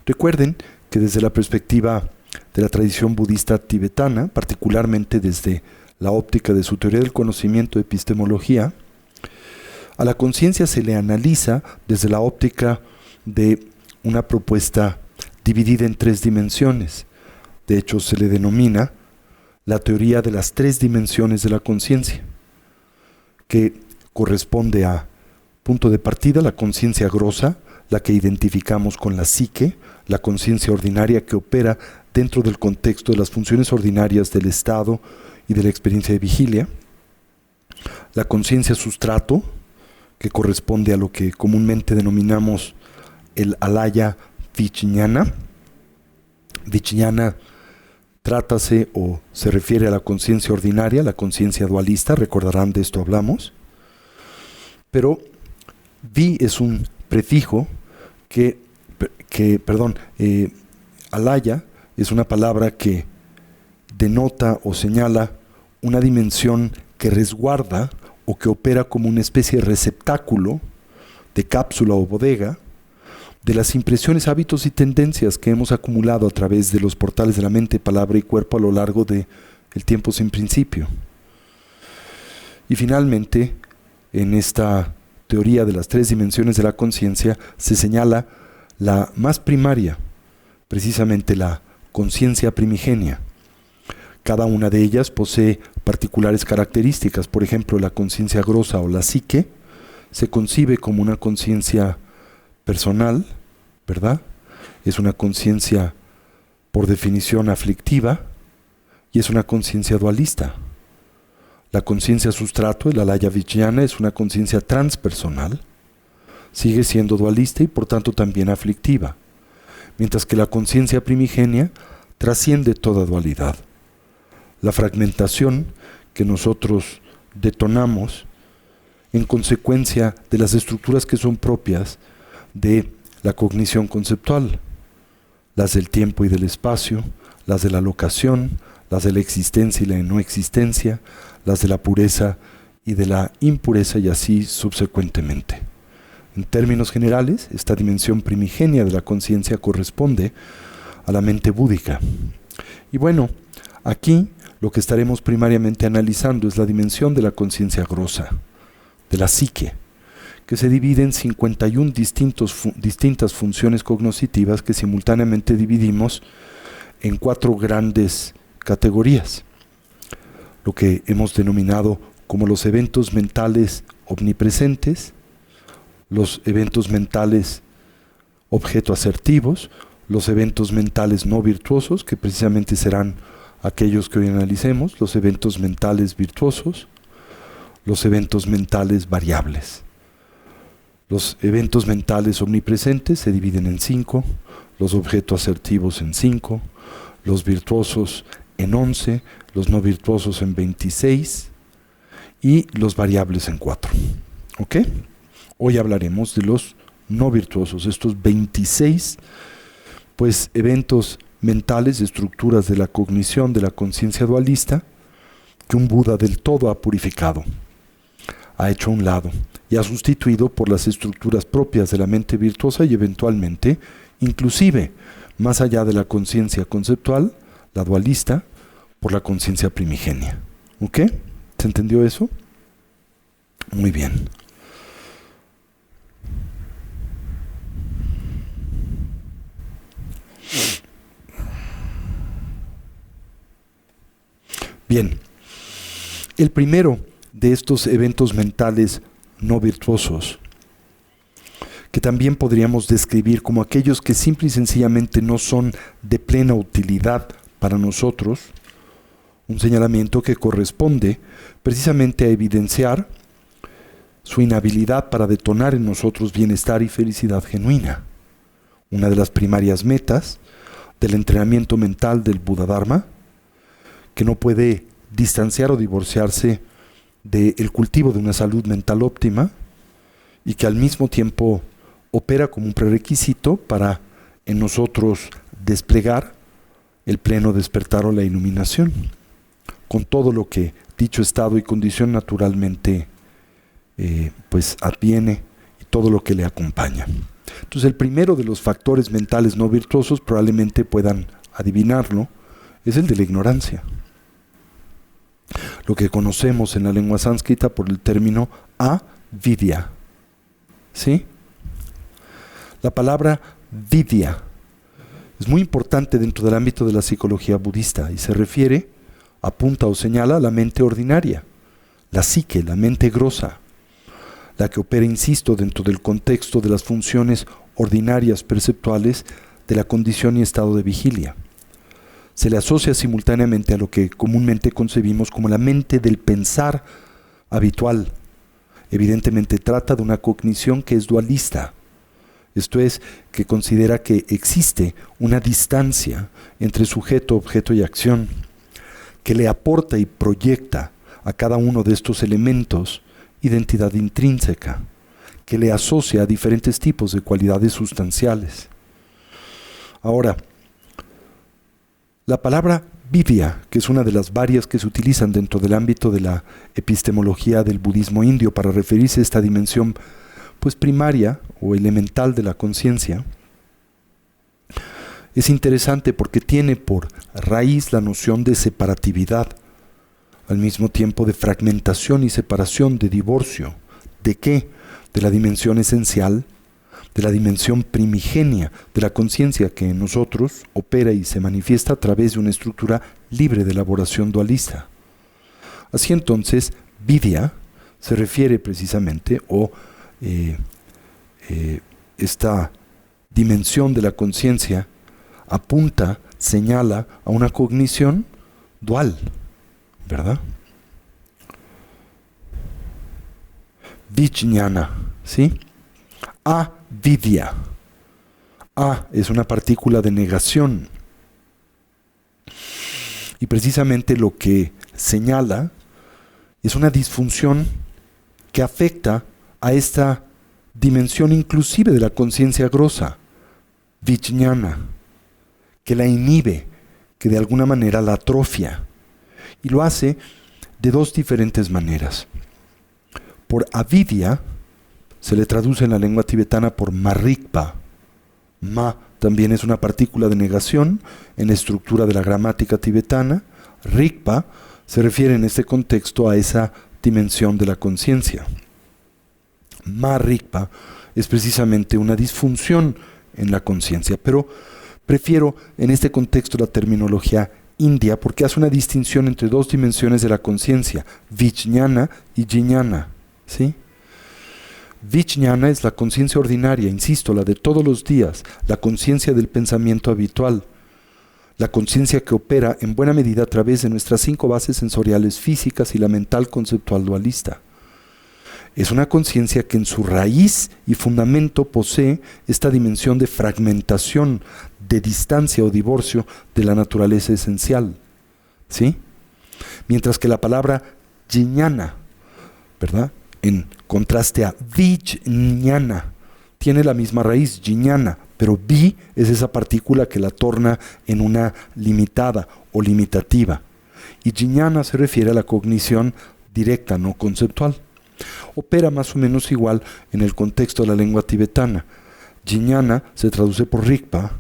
Recuerden que desde la perspectiva de la tradición budista tibetana, particularmente desde la óptica de su teoría del conocimiento, epistemología, A la conciencia se le analiza desde la óptica de una propuesta dividida en 3 dimensiones. De hecho, se le denomina la teoría de las 3 dimensiones de la conciencia, que corresponde a punto de partida, la conciencia grosa, la que identificamos con la psique, la conciencia ordinaria que opera dentro del contexto de las funciones ordinarias del estado y de la experiencia de vigilia, la conciencia sustrato, que corresponde a lo que comúnmente denominamos el alaya vichñana. Vichñana trátase o se refiere a la conciencia ordinaria, la conciencia dualista, recordarán de esto hablamos, pero vi es un prefijo alaya es una palabra que denota o señala una dimensión que resguarda o que opera como una especie de receptáculo, de cápsula o bodega, de las impresiones, hábitos y tendencias que hemos acumulado a través de los portales de la mente, palabra y cuerpo a lo largo del tiempo sin principio. Y finalmente, en esta teoría de las 3 dimensiones de la conciencia, se señala la más primaria, precisamente la conciencia primigenia. Cada una de ellas posee particulares características. Por ejemplo, la conciencia grosa o la psique se concibe como una conciencia personal, ¿verdad? Es una conciencia por definición aflictiva y es una conciencia dualista. La conciencia sustrato, el alaya vichñana, es una conciencia transpersonal, sigue siendo dualista y por tanto también aflictiva, mientras que la conciencia primigenia trasciende toda dualidad. La fragmentación que nosotros detonamos en consecuencia de las estructuras que son propias de la cognición conceptual, las del tiempo y del espacio, las de la locación, las de la existencia y la no existencia, las de la pureza y de la impureza y así subsecuentemente. En términos generales, esta dimensión primigenia de la conciencia corresponde a la mente búdica. Y bueno, aquí lo que estaremos primariamente analizando es la dimensión de la conciencia grosa, de la psique, que se divide en 51 distintas funciones cognoscitivas que simultáneamente dividimos en 4 grandes categorías, lo que hemos denominado como los eventos mentales omnipresentes, los eventos mentales objeto asertivos, los eventos mentales no virtuosos, que precisamente serán aquellos que hoy analicemos, los eventos mentales virtuosos, los eventos mentales variables. Los eventos mentales omnipresentes se dividen en 5, los objetos asertivos en 5, los virtuosos en 11, los no virtuosos en 26 y los variables en 4. ¿Ok? Hoy hablaremos de los no virtuosos, estos 26 pues, eventos mentales, estructuras de la cognición, de la conciencia dualista, que un Buda del todo ha purificado, ha hecho a un lado y ha sustituido por las estructuras propias de la mente virtuosa y eventualmente, inclusive, más allá de la conciencia conceptual, la dualista, por la conciencia primigenia. ¿Ok? ¿Se entendió eso? Muy bien. Bien, el primero de estos eventos mentales no virtuosos, que también podríamos describir como aquellos que simple y sencillamente no son de plena utilidad para nosotros, un señalamiento que corresponde precisamente a evidenciar su inhabilidad para detonar en nosotros bienestar y felicidad genuina. Una de las primarias metas del entrenamiento mental del Buda Dharma, que no puede distanciar o divorciarse del cultivo de una salud mental óptima y que al mismo tiempo opera como un prerequisito para en nosotros desplegar el pleno despertar o la iluminación, con todo lo que dicho estado y condición naturalmente pues adviene y todo lo que le acompaña. Entonces el primero de los factores mentales no virtuosos, probablemente puedan adivinarlo, es el de la ignorancia. Lo que conocemos en la lengua sánscrita por el término vidya. ¿Sí? La palabra vidya es muy importante dentro del ámbito de la psicología budista y se refiere, apunta o señala a la mente ordinaria, la psique, la mente grosa, la que opera, insisto, dentro del contexto de las funciones ordinarias perceptuales de la condición y estado de vigilia. Se le asocia simultáneamente a lo que comúnmente concebimos como la mente del pensar habitual. Evidentemente trata de una cognición que es dualista, esto es, que considera que existe una distancia entre sujeto, objeto y acción, que le aporta y proyecta a cada uno de estos elementos identidad intrínseca, que le asocia a diferentes tipos de cualidades sustanciales. Ahora, la palabra vidya, que es una de las varias que se utilizan dentro del ámbito de la epistemología del budismo indio para referirse a esta dimensión pues primaria o elemental de la conciencia, es interesante porque tiene por raíz la noción de separatividad, al mismo tiempo de fragmentación y separación, de divorcio. ¿De qué? De la dimensión esencial, de la dimensión primigenia de la conciencia que en nosotros opera y se manifiesta a través de una estructura libre de elaboración dualista. Así entonces, vidya se refiere precisamente, esta dimensión de la conciencia apunta, señala a una cognición dual, ¿verdad? Vijnana, ¿sí? Avidya. A es una partícula de negación. Y precisamente lo que señala es una disfunción que afecta a esta dimensión inclusive de la conciencia grosa, vijnana, que la inhibe, que de alguna manera la atrofia. Y lo hace de dos diferentes maneras. Por avidya, se le traduce en la lengua tibetana por marikpa. Ma también es una partícula de negación en la estructura de la gramática tibetana. Rikpa se refiere en este contexto a esa dimensión de la conciencia. Marikpa es precisamente una disfunción en la conciencia, pero prefiero en este contexto la terminología india porque hace una distinción entre dos dimensiones de la conciencia, vijnana y jnana, ¿sí? Vijnana es la conciencia ordinaria, insisto, la de todos los días, la conciencia del pensamiento habitual, la conciencia que opera en buena medida a través de nuestras 5 bases sensoriales físicas y la mental conceptual dualista. Es una conciencia que en su raíz y fundamento posee esta dimensión de fragmentación, de distancia o divorcio de la naturaleza esencial, ¿sí? Mientras que la palabra jnana, ¿verdad?, en contraste a vijnana, tiene la misma raíz, jnana, pero vi es esa partícula que la torna en una limitada o limitativa. Y jnana se refiere a la cognición directa, no conceptual. Opera más o menos igual en el contexto de la lengua tibetana. Jnana se traduce por rikpa,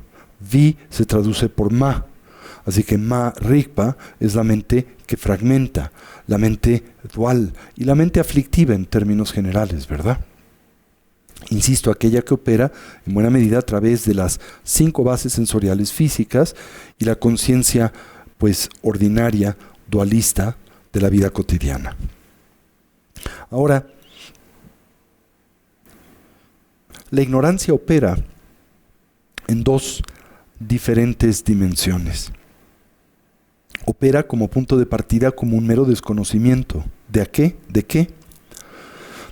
vi se traduce por ma. Así que ma rikpa es la mente que fragmenta, la mente dual y la mente aflictiva en términos generales, ¿verdad? Insisto, aquella que opera en buena medida a través de las 5 bases sensoriales físicas y la conciencia, pues, ordinaria, dualista de la vida cotidiana. Ahora, la ignorancia opera en 2 diferentes dimensiones. Opera como punto de partida como un mero desconocimiento. ¿De qué? ¿De qué?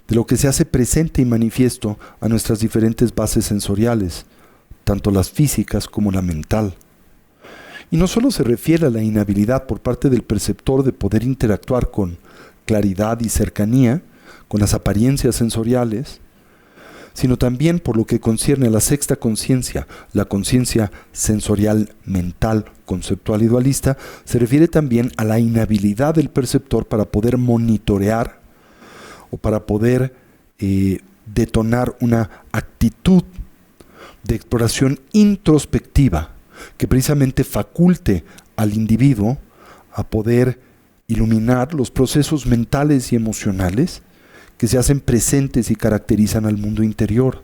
De lo que se hace presente y manifiesto a nuestras diferentes bases sensoriales, tanto las físicas como la mental. Y no solo se refiere a la inhabilidad por parte del perceptor de poder interactuar con claridad y cercanía con las apariencias sensoriales, sino también por lo que concierne a la 6ª conciencia, la conciencia sensorial, mental, conceptual y dualista, se refiere también a la inhabilidad del perceptor para poder monitorear o para poder detonar una actitud de exploración introspectiva que precisamente faculte al individuo a poder iluminar los procesos mentales y emocionales que se hacen presentes y caracterizan al mundo interior.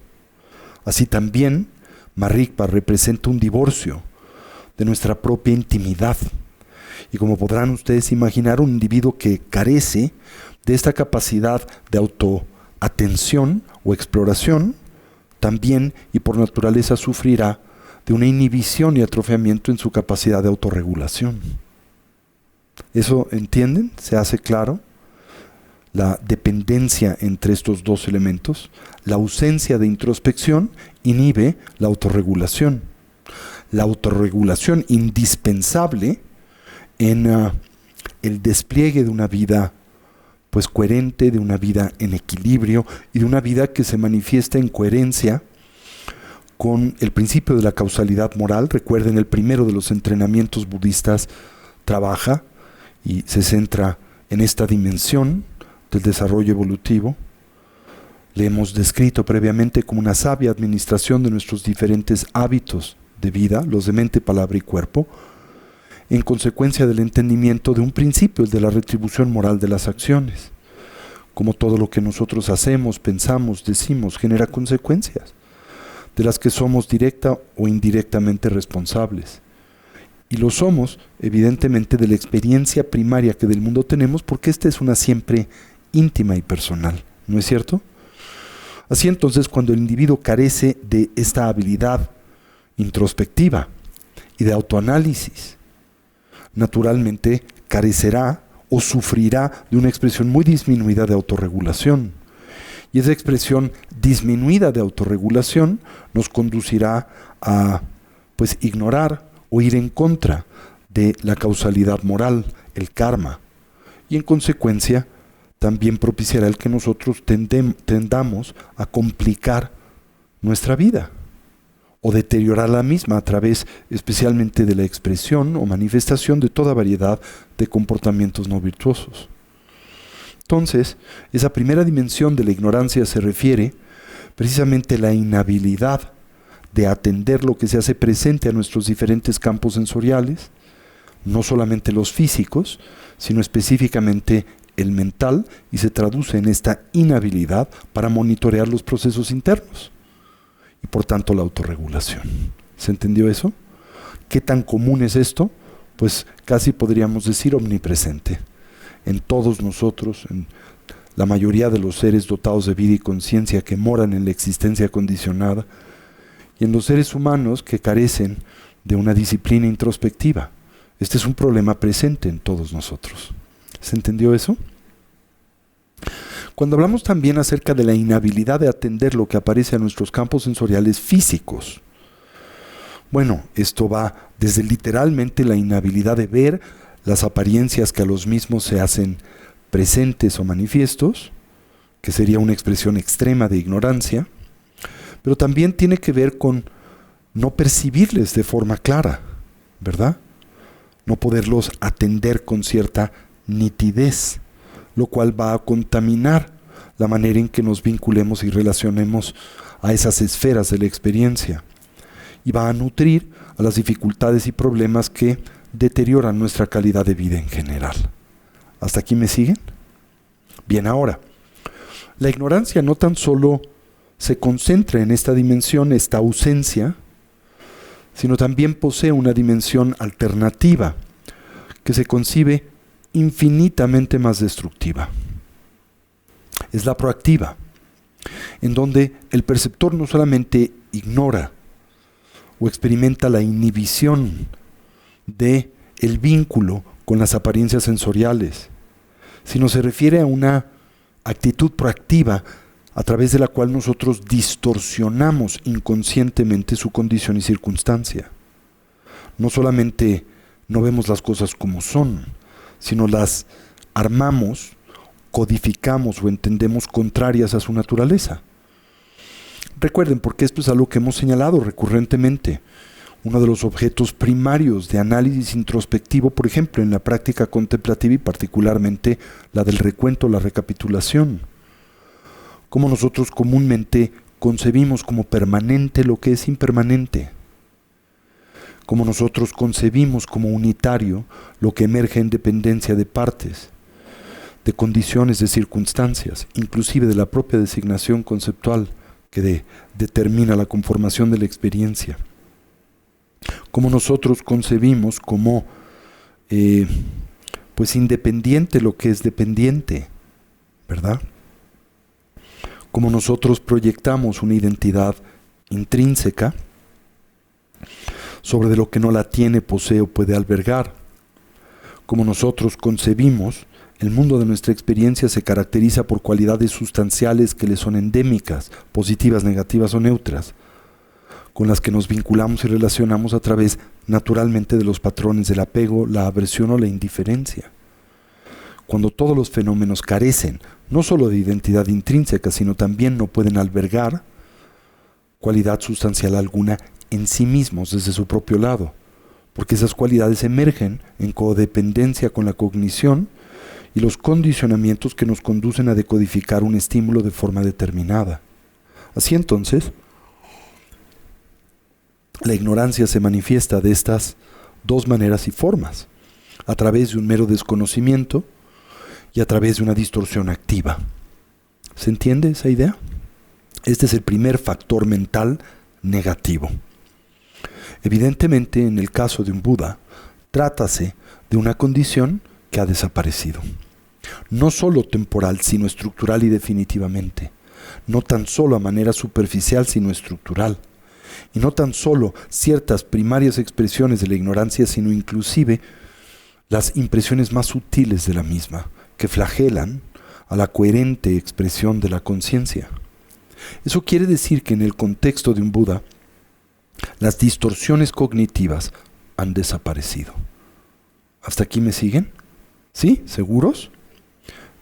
Así también, Marikpa representa un divorcio de nuestra propia intimidad. Y como podrán ustedes imaginar, un individuo que carece de esta capacidad de autoatención o exploración, también y por naturaleza sufrirá de una inhibición y atrofiamiento en su capacidad de autorregulación. ¿Eso entienden? ¿Se hace claro? La dependencia entre estos dos elementos, la ausencia de introspección inhibe la autorregulación. La autorregulación indispensable en el despliegue de una vida pues coherente, de una vida en equilibrio y de una vida que se manifiesta en coherencia con el principio de la causalidad moral. Recuerden, el primero de los entrenamientos budistas trabaja y se centra en esta dimensión del desarrollo evolutivo. Le hemos descrito previamente como una sabia administración de nuestros diferentes hábitos de vida, los de mente, palabra y cuerpo, en consecuencia del entendimiento de un principio, el de la retribución moral de las acciones. Como todo lo que nosotros hacemos, pensamos, decimos, genera consecuencias, de las que somos directa o indirectamente responsables. Y lo somos, evidentemente, de la experiencia primaria que del mundo tenemos, porque esta es una siempre íntima y personal, ¿no es cierto? Así entonces, cuando el individuo carece de esta habilidad introspectiva y de autoanálisis, naturalmente carecerá o sufrirá de una expresión muy disminuida de autorregulación. Y esa expresión disminuida de autorregulación nos conducirá a ignorar o ir en contra de la causalidad moral, el karma. Y en consecuencia también propiciará el que nosotros tendamos a complicar nuestra vida o deteriorar la misma a través especialmente de la expresión o manifestación de toda variedad de comportamientos no virtuosos. Entonces, esa primera dimensión de la ignorancia se refiere precisamente a la inhabilidad de atender lo que se hace presente a nuestros diferentes campos sensoriales, no solamente los físicos, sino específicamente el mental, y se traduce en esta inhabilidad para monitorear los procesos internos y por tanto la autorregulación. ¿Se entendió eso? ¿Qué tan común es esto? Pues casi podríamos decir omnipresente en todos nosotros, en la mayoría de los seres dotados de vida y conciencia que moran en la existencia condicionada, y en los seres humanos que carecen de una disciplina introspectiva. Este es un problema presente en todos nosotros. ¿Se entendió eso? Cuando hablamos también acerca de la inhabilidad de atender lo que aparece a nuestros campos sensoriales físicos, bueno, esto va desde literalmente la inhabilidad de ver las apariencias que a los mismos se hacen presentes o manifiestos, que sería una expresión extrema de ignorancia, pero también tiene que ver con no percibirles de forma clara, ¿verdad? No poderlos atender con cierta nitidez, lo cual va a contaminar la manera en que nos vinculemos y relacionemos a esas esferas de la experiencia, y va a nutrir a las dificultades y problemas que deterioran nuestra calidad de vida en general. ¿Hasta aquí me siguen? Bien, ahora, la ignorancia no tan solo se concentra en esta dimensión, esta ausencia, sino también posee una dimensión alternativa que se concibe infinitamente más destructiva. Es la proactiva, en donde el perceptor no solamente ignora o experimenta la inhibición de el vínculo con las apariencias sensoriales, sino se refiere a una actitud proactiva a través de la cual nosotros distorsionamos inconscientemente su condición y circunstancia. No solamente no vemos las cosas como son, sino las armamos, codificamos o entendemos contrarias a su naturaleza. Recuerden, porque esto es algo que hemos señalado recurrentemente, uno de los objetos primarios de análisis introspectivo, por ejemplo, en la práctica contemplativa y particularmente la del recuento, la recapitulación. Cómo nosotros comúnmente concebimos como permanente lo que es impermanente. Cómo nosotros concebimos como unitario lo que emerge en dependencia de partes. de condiciones, de circunstancias, inclusive de la propia designación conceptual que determina la conformación de la experiencia. Como nosotros concebimos como pues independiente lo que es dependiente, ¿verdad? Como nosotros proyectamos una identidad intrínseca sobre de lo que no la tiene, posee o puede albergar. Como nosotros concebimos, el mundo de nuestra experiencia se caracteriza por cualidades sustanciales que le son endémicas, positivas, negativas o neutras, con las que nos vinculamos y relacionamos a través, naturalmente, de los patrones del apego, la aversión o la indiferencia. Cuando todos los fenómenos carecen no solo de identidad intrínseca, sino también no pueden albergar cualidad sustancial alguna en sí mismos desde su propio lado, porque esas cualidades emergen en codependencia con la cognición y los condicionamientos que nos conducen a decodificar un estímulo de forma determinada. Así entonces, la ignorancia se manifiesta de estas dos maneras y formas, a través de un mero desconocimiento y a través de una distorsión activa. ¿Se entiende esa idea? Este es el primer factor mental negativo. Evidentemente, en el caso de un Buda, trátase de una condición que ha desaparecido. No solo temporal, sino estructural y definitivamente. No tan solo a manera superficial, sino estructural. Y no tan solo ciertas primarias expresiones de la ignorancia, sino inclusive las impresiones más sutiles de la misma, que flagelan a la coherente expresión de la conciencia. Eso quiere decir que en el contexto de un Buda, las distorsiones cognitivas han desaparecido. ¿Hasta aquí me siguen? ¿Sí? ¿Seguros?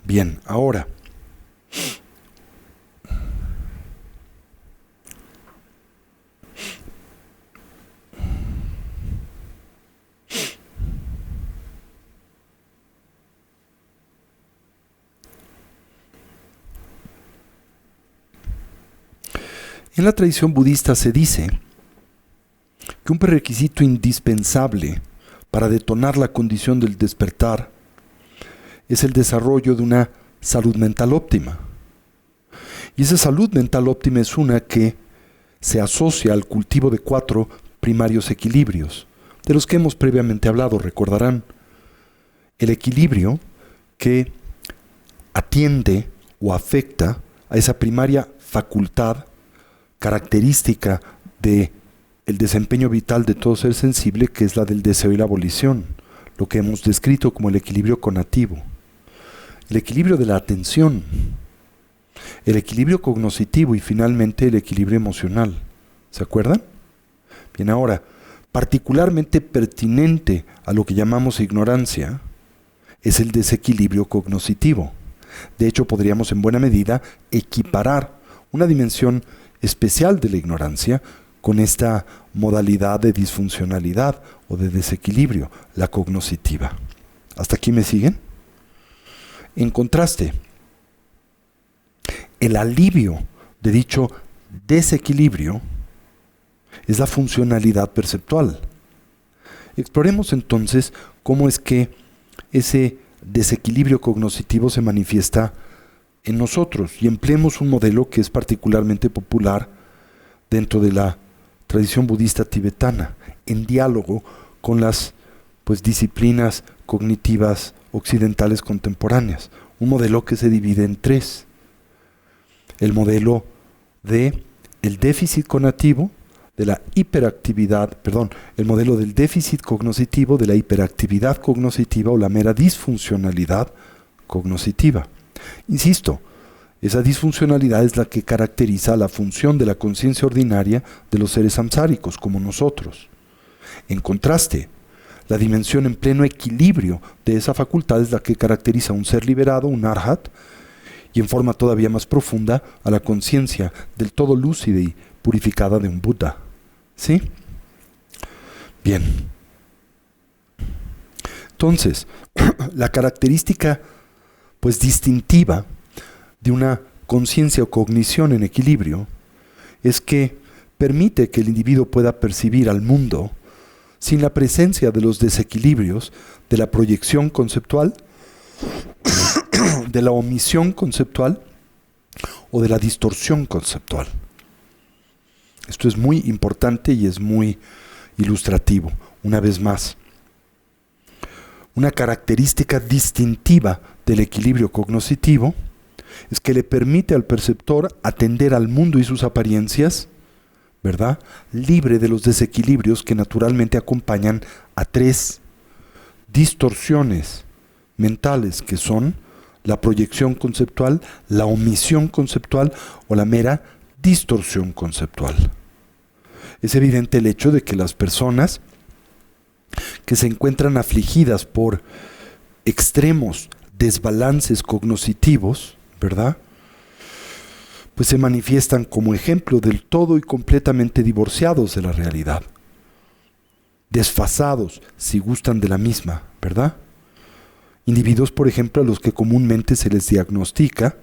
Bien, ahora, en la tradición budista se dice que un prerequisito indispensable para detonar la condición del despertar es el desarrollo de una salud mental óptima. Y esa salud mental óptima es una que se asocia al cultivo de 4 primarios equilibrios, de los que hemos previamente hablado, recordarán. El equilibrio que atiende o afecta a esa primaria facultad característica de el desempeño vital de todo ser sensible, que es la del deseo y la volición, lo que hemos descrito como el equilibrio conativo, el equilibrio de la atención, el equilibrio cognoscitivo y finalmente el equilibrio emocional. ¿Se acuerdan? Bien, ahora, particularmente pertinente a lo que llamamos ignorancia es el desequilibrio cognoscitivo. De hecho, podríamos en buena medida equiparar una dimensión especial de la ignorancia con esta modalidad de disfuncionalidad o de desequilibrio, la cognoscitiva. ¿Hasta aquí me siguen? En contraste, el alivio de dicho desequilibrio es la funcionalidad perceptual. Exploremos entonces cómo es que ese desequilibrio cognoscitivo se manifiesta en nosotros y empleemos un modelo que es particularmente popular dentro de la tradición budista tibetana, en diálogo con las disciplinas cognitivas occidentales contemporáneas. Un modelo que se divide en 3. El modelo de el déficit cognitivo, de la hiperactividad, el modelo del déficit cognoscitivo, de la hiperactividad cognoscitiva o la mera disfuncionalidad cognoscitiva. Insisto, esa disfuncionalidad es la que caracteriza la función de la conciencia ordinaria de los seres samsáricos, como nosotros. En contraste, la dimensión en pleno equilibrio de esa facultad es la que caracteriza a un ser liberado, un arhat, y en forma todavía más profunda a la conciencia del todo lúcida y purificada de un Buda. ¿Sí? Bien. Entonces, la característica distintiva de una conciencia o cognición en equilibrio es que permite que el individuo pueda percibir al mundo sin la presencia de los desequilibrios de la proyección conceptual de la omisión conceptual o de la distorsión conceptual. Esto es muy importante y es muy ilustrativo. Una vez más, una característica distintiva del equilibrio cognoscitivo es que le permite al perceptor atender al mundo y sus apariencias, ¿verdad?, libre de los desequilibrios que naturalmente acompañan a tres distorsiones mentales, que son la proyección conceptual, la omisión conceptual o la mera distorsión conceptual. Es evidente el hecho de que las personas que se encuentran afligidas por extremos desbalances cognitivos, ¿verdad?, pues se manifiestan como ejemplo del todo y completamente divorciados de la realidad, desfasados, si gustan, de la misma, ¿verdad? Individuos, por ejemplo, a los que comúnmente se les diagnostica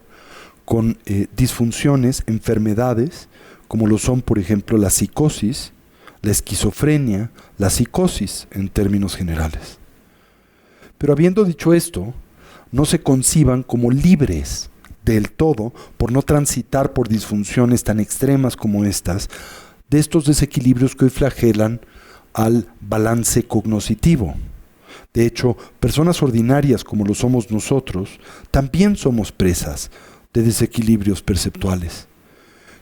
con disfunciones, enfermedades, como lo son, por ejemplo, la psicosis, la esquizofrenia, la psicosis, en términos generales. Pero habiendo dicho esto, no se conciban como libres del todo por no transitar por disfunciones tan extremas como estas, de estos desequilibrios que hoy flagelan al balance cognoscitivo. De hecho, personas ordinarias como lo somos nosotros, también somos presas de desequilibrios perceptuales,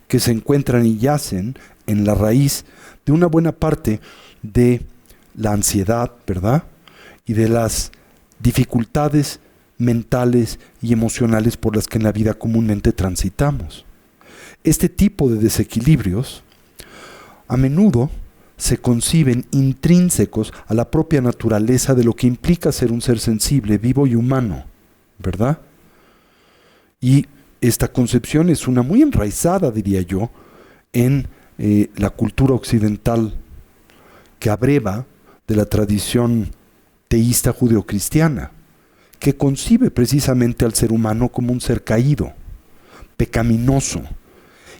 que se encuentran y yacen en la raíz de una buena parte de la ansiedad, ¿verdad?, y de las dificultades mentales y emocionales por las que en la vida comúnmente transitamos. Este tipo de desequilibrios a menudo se conciben intrínsecos a la propia naturaleza de lo que implica ser un ser sensible, vivo y humano, ¿verdad? Y esta concepción es una muy enraizada, diría yo, en la cultura occidental, que abreva de la tradición teísta judeocristiana, que concibe precisamente al ser humano como un ser caído, pecaminoso,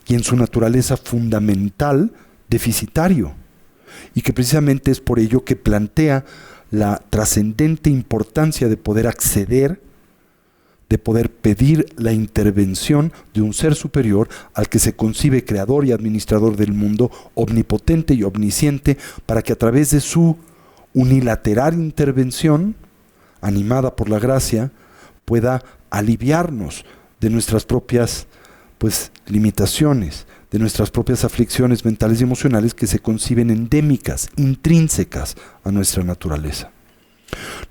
y en su naturaleza fundamental, deficitario, y que precisamente es por ello que plantea la trascendente importancia de poder acceder, de poder pedir la intervención de un ser superior al que se concibe creador y administrador del mundo, omnipotente y omnisciente, para que a través de su unilateral intervención, animada por la gracia, pueda aliviarnos de nuestras propias limitaciones, de nuestras propias aflicciones mentales y emocionales que se conciben endémicas, intrínsecas a nuestra naturaleza.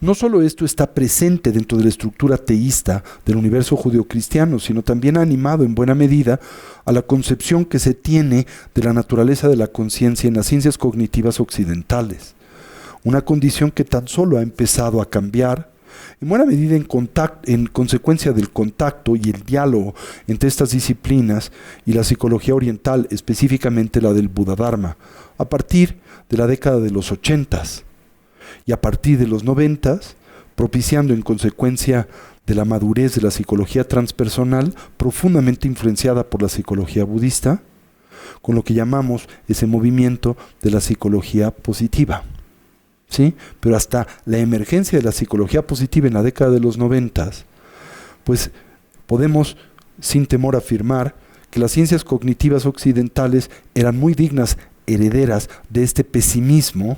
No solo esto está presente dentro de la estructura teísta del universo judeocristiano, sino también ha animado en buena medida a la concepción que se tiene de la naturaleza de la conciencia en las ciencias cognitivas occidentales. Una condición que tan solo ha empezado a cambiar en buena medida en consecuencia del contacto y el diálogo entre estas disciplinas y la psicología oriental, específicamente la del Buddha-Dharma, a partir de la década de los 80s y a partir de los 90s, propiciando en consecuencia de la madurez de la psicología transpersonal, profundamente influenciada por la psicología budista, con lo que llamamos ese movimiento de la psicología positiva. ¿Sí? Pero hasta la emergencia de la psicología positiva en la década de los 90s, pues podemos sin temor afirmar que las ciencias cognitivas occidentales eran muy dignas herederas de este pesimismo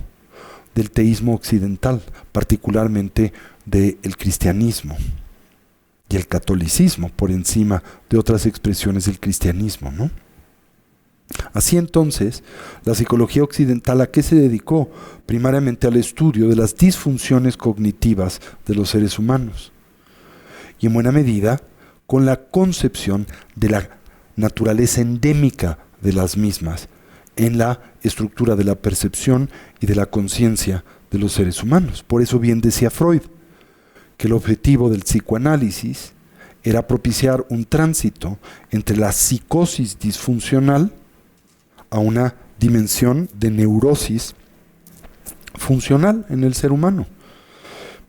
del teísmo occidental, particularmente del cristianismo y el catolicismo por encima de otras expresiones del cristianismo, ¿no? Así entonces, la psicología occidental, ¿a qué se dedicó? Primariamente al estudio de las disfunciones cognitivas de los seres humanos, y en buena medida con la concepción de la naturaleza endémica de las mismas en la estructura de la percepción y de la conciencia de los seres humanos. Por eso bien decía Freud que el objetivo del psicoanálisis era propiciar un tránsito entre la psicosis disfuncional a una dimensión de neurosis funcional en el ser humano.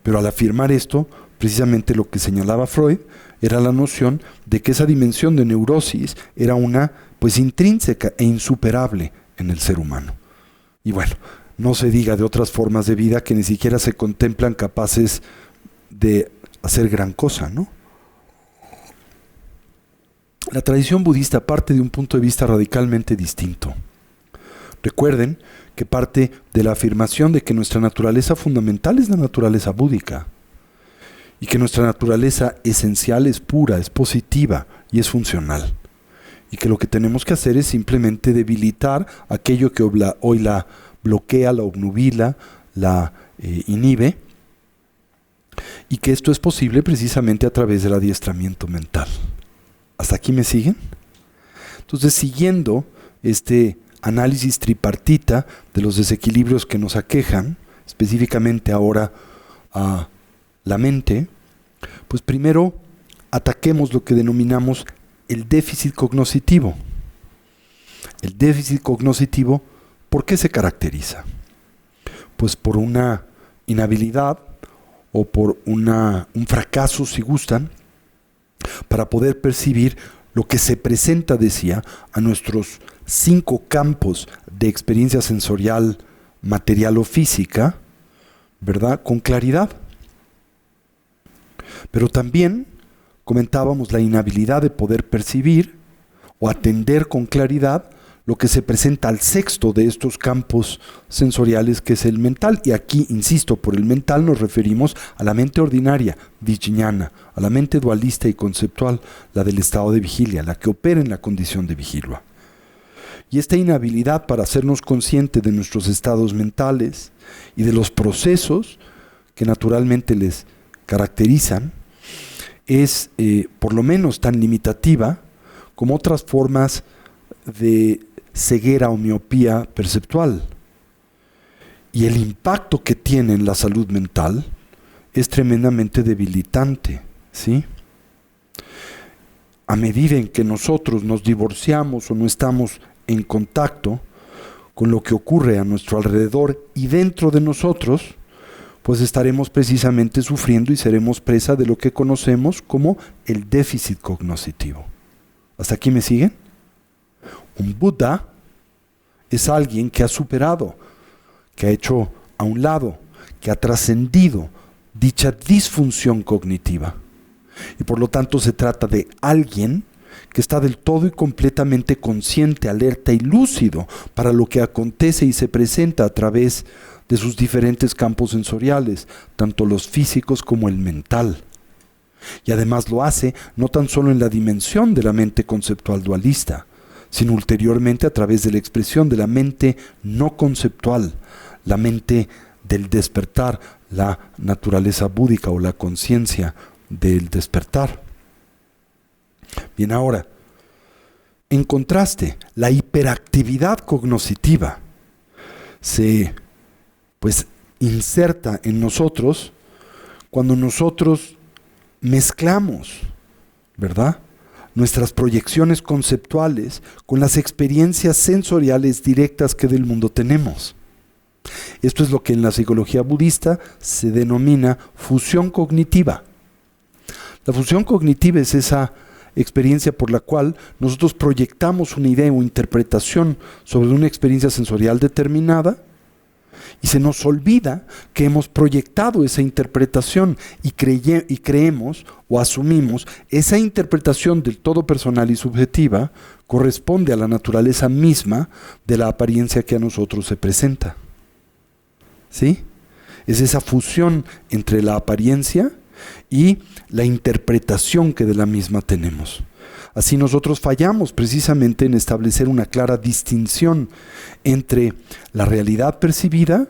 Pero al afirmar esto, precisamente lo que señalaba Freud era la noción de que esa dimensión de neurosis era una intrínseca e insuperable en el ser humano. Y bueno, no se diga de otras formas de vida que ni siquiera se contemplan capaces de hacer gran cosa, ¿no? La tradición budista parte de un punto de vista radicalmente distinto. Recuerden que parte de la afirmación de que nuestra naturaleza fundamental es la naturaleza búdica y que nuestra naturaleza esencial es pura, es positiva y es funcional. Y que lo que tenemos que hacer es simplemente debilitar aquello que hoy la bloquea, la obnubila, la inhibe, y que esto es posible precisamente a través del adiestramiento mental. ¿Hasta aquí me siguen? Entonces, siguiendo este análisis tripartita de los desequilibrios que nos aquejan, específicamente ahora a la mente, pues primero ataquemos lo que denominamos el déficit cognoscitivo. El déficit cognoscitivo, ¿por qué se caracteriza? Pues por una inhabilidad o por un fracaso, si gustan, para poder percibir lo que se presenta, decía, a nuestros 5 campos de experiencia sensorial, material o física, ¿verdad?, con claridad. Pero también comentábamos la inhabilidad de poder percibir o atender con claridad lo que se presenta al 6º de estos campos sensoriales, que es el mental. Y aquí, insisto, por el mental nos referimos a la mente ordinaria, vijñana, a la mente dualista y conceptual, la del estado de vigilia, la que opera en la condición de vigilua. Y esta inhabilidad para hacernos conscientes de nuestros estados mentales y de los procesos que naturalmente les caracterizan, es por lo menos tan limitativa como otras formas de ceguera o miopía perceptual. Y el impacto que tiene en la salud mental es tremendamente debilitante, ¿sí? A medida en que nosotros nos divorciamos o no estamos en contacto con lo que ocurre a nuestro alrededor y dentro de nosotros, pues estaremos precisamente sufriendo y seremos presa de lo que conocemos como el déficit cognoscitivo. ¿Hasta aquí me siguen? Un Buda es alguien que ha superado, que ha hecho a un lado, que ha trascendido dicha disfunción cognitiva. Y por lo tanto se trata de alguien que está del todo y completamente consciente, alerta y lúcido para lo que acontece y se presenta a través de sus diferentes campos sensoriales, tanto los físicos como el mental. Y además lo hace no tan solo en la dimensión de la mente conceptual dualista, sino ulteriormente a través de la expresión de la mente no conceptual, la mente del despertar, la naturaleza búdica o la conciencia del despertar. Bien, ahora, en contraste, la hiperactividad cognoscitiva se inserta en nosotros cuando nosotros mezclamos, ¿verdad?, nuestras proyecciones conceptuales con las experiencias sensoriales directas que del mundo tenemos. Esto es lo que en la psicología budista se denomina fusión cognitiva. La fusión cognitiva es esa experiencia por la cual nosotros proyectamos una idea o interpretación sobre una experiencia sensorial determinada y se nos olvida que hemos proyectado esa interpretación y creemos o asumimos esa interpretación del todo personal y subjetiva corresponde a la naturaleza misma de la apariencia que a nosotros se presenta. ¿Sí? Es esa fusión entre la apariencia y la interpretación que de la misma tenemos. Así nosotros fallamos precisamente en establecer una clara distinción entre la realidad percibida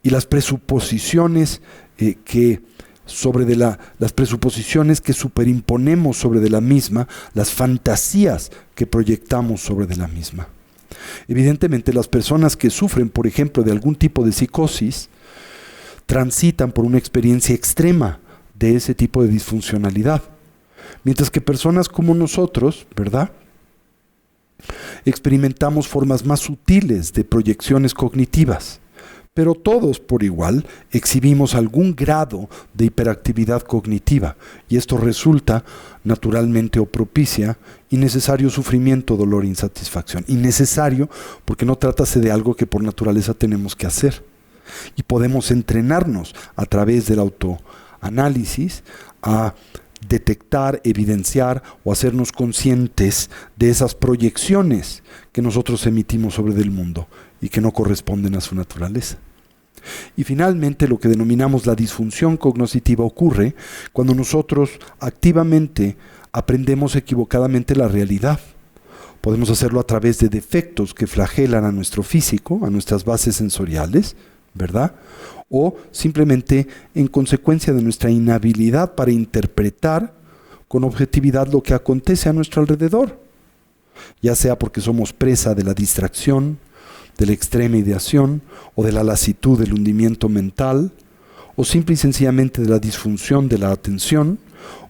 y las presuposiciones las presuposiciones que superimponemos sobre de la misma, las fantasías que proyectamos sobre de la misma. Evidentemente, las personas que sufren, por ejemplo, de algún tipo de psicosis, transitan por una experiencia extrema de ese tipo de disfuncionalidad. Mientras que personas como nosotros, ¿verdad?, experimentamos formas más sutiles de proyecciones cognitivas, pero todos por igual exhibimos algún grado de hiperactividad cognitiva, y esto resulta naturalmente o propicia innecesario sufrimiento, dolor e insatisfacción. Innecesario porque no trátase de algo que por naturaleza tenemos que hacer, y podemos entrenarnos a través del autoanálisis a detectar, evidenciar o hacernos conscientes de esas proyecciones que nosotros emitimos sobre el mundo y que no corresponden a su naturaleza. Y finalmente, lo que denominamos la disfunción cognoscitiva ocurre cuando nosotros activamente aprendemos equivocadamente la realidad. Podemos hacerlo a través de defectos que flagelan a nuestro físico, a nuestras bases sensoriales, ¿verdad? O simplemente en consecuencia de nuestra inhabilidad para interpretar con objetividad lo que acontece a nuestro alrededor, ya sea porque somos presa de la distracción, de la extrema ideación o de la lasitud del hundimiento mental, o simple y sencillamente de la disfunción de la atención,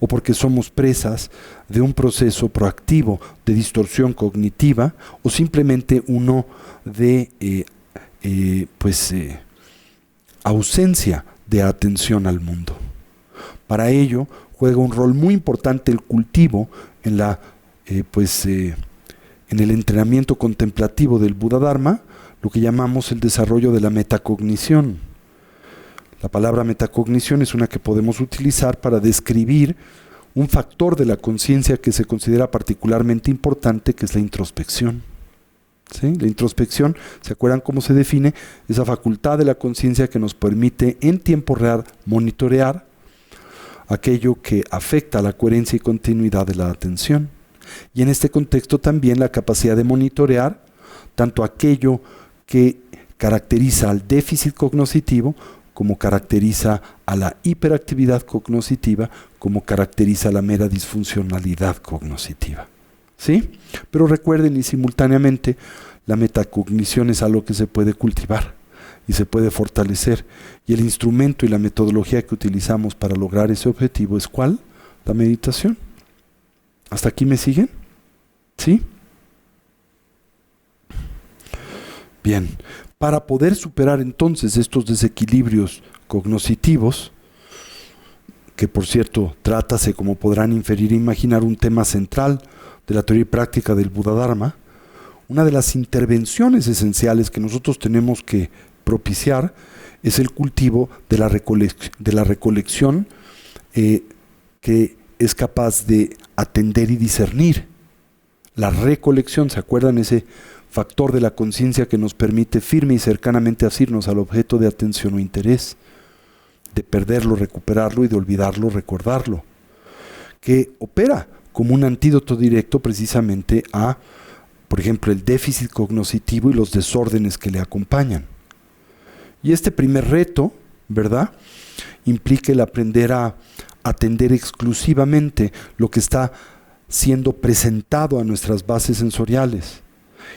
o porque somos presas de un proceso proactivo de distorsión cognitiva, o simplemente uno de ausencia de atención al mundo. Para ello juega un rol muy importante el cultivo en el entrenamiento contemplativo del Buda Dharma, lo que llamamos el desarrollo de la metacognición. La palabra metacognición es una que podemos utilizar para describir un factor de la conciencia que se considera particularmente importante, que es la introspección. ¿Sí? La introspección, ¿se acuerdan cómo se define? Esa facultad de la conciencia que nos permite en tiempo real monitorear aquello que afecta a la coherencia y continuidad de la atención. Y en este contexto también la capacidad de monitorear tanto aquello que caracteriza al déficit cognoscitivo, como caracteriza a la hiperactividad cognoscitiva, como caracteriza la mera disfuncionalidad cognoscitiva. ¿Sí? Pero recuerden, y simultáneamente, la metacognición es algo que se puede cultivar y se puede fortalecer. Y el instrumento y la metodología que utilizamos para lograr ese objetivo es ¿cuál? La meditación. ¿Hasta aquí me siguen? ¿Sí? Bien. Para poder superar entonces estos desequilibrios cognoscitivos, que por cierto, trátase, como podrán inferir e imaginar, un tema central de la teoría y práctica del Buda Dharma, una de las intervenciones esenciales que nosotros tenemos que propiciar es el cultivo de la recolección que es capaz de atender y discernir. La recolección, ¿se acuerdan? Ese factor de la conciencia que nos permite firme y cercanamente asirnos al objeto de atención o interés, de perderlo, recuperarlo y de olvidarlo, recordarlo, que opera como un antídoto directo precisamente a, por ejemplo, el déficit cognoscitivo y los desórdenes que le acompañan. Y este primer reto, ¿verdad?, implica el aprender a atender exclusivamente lo que está siendo presentado a nuestras bases sensoriales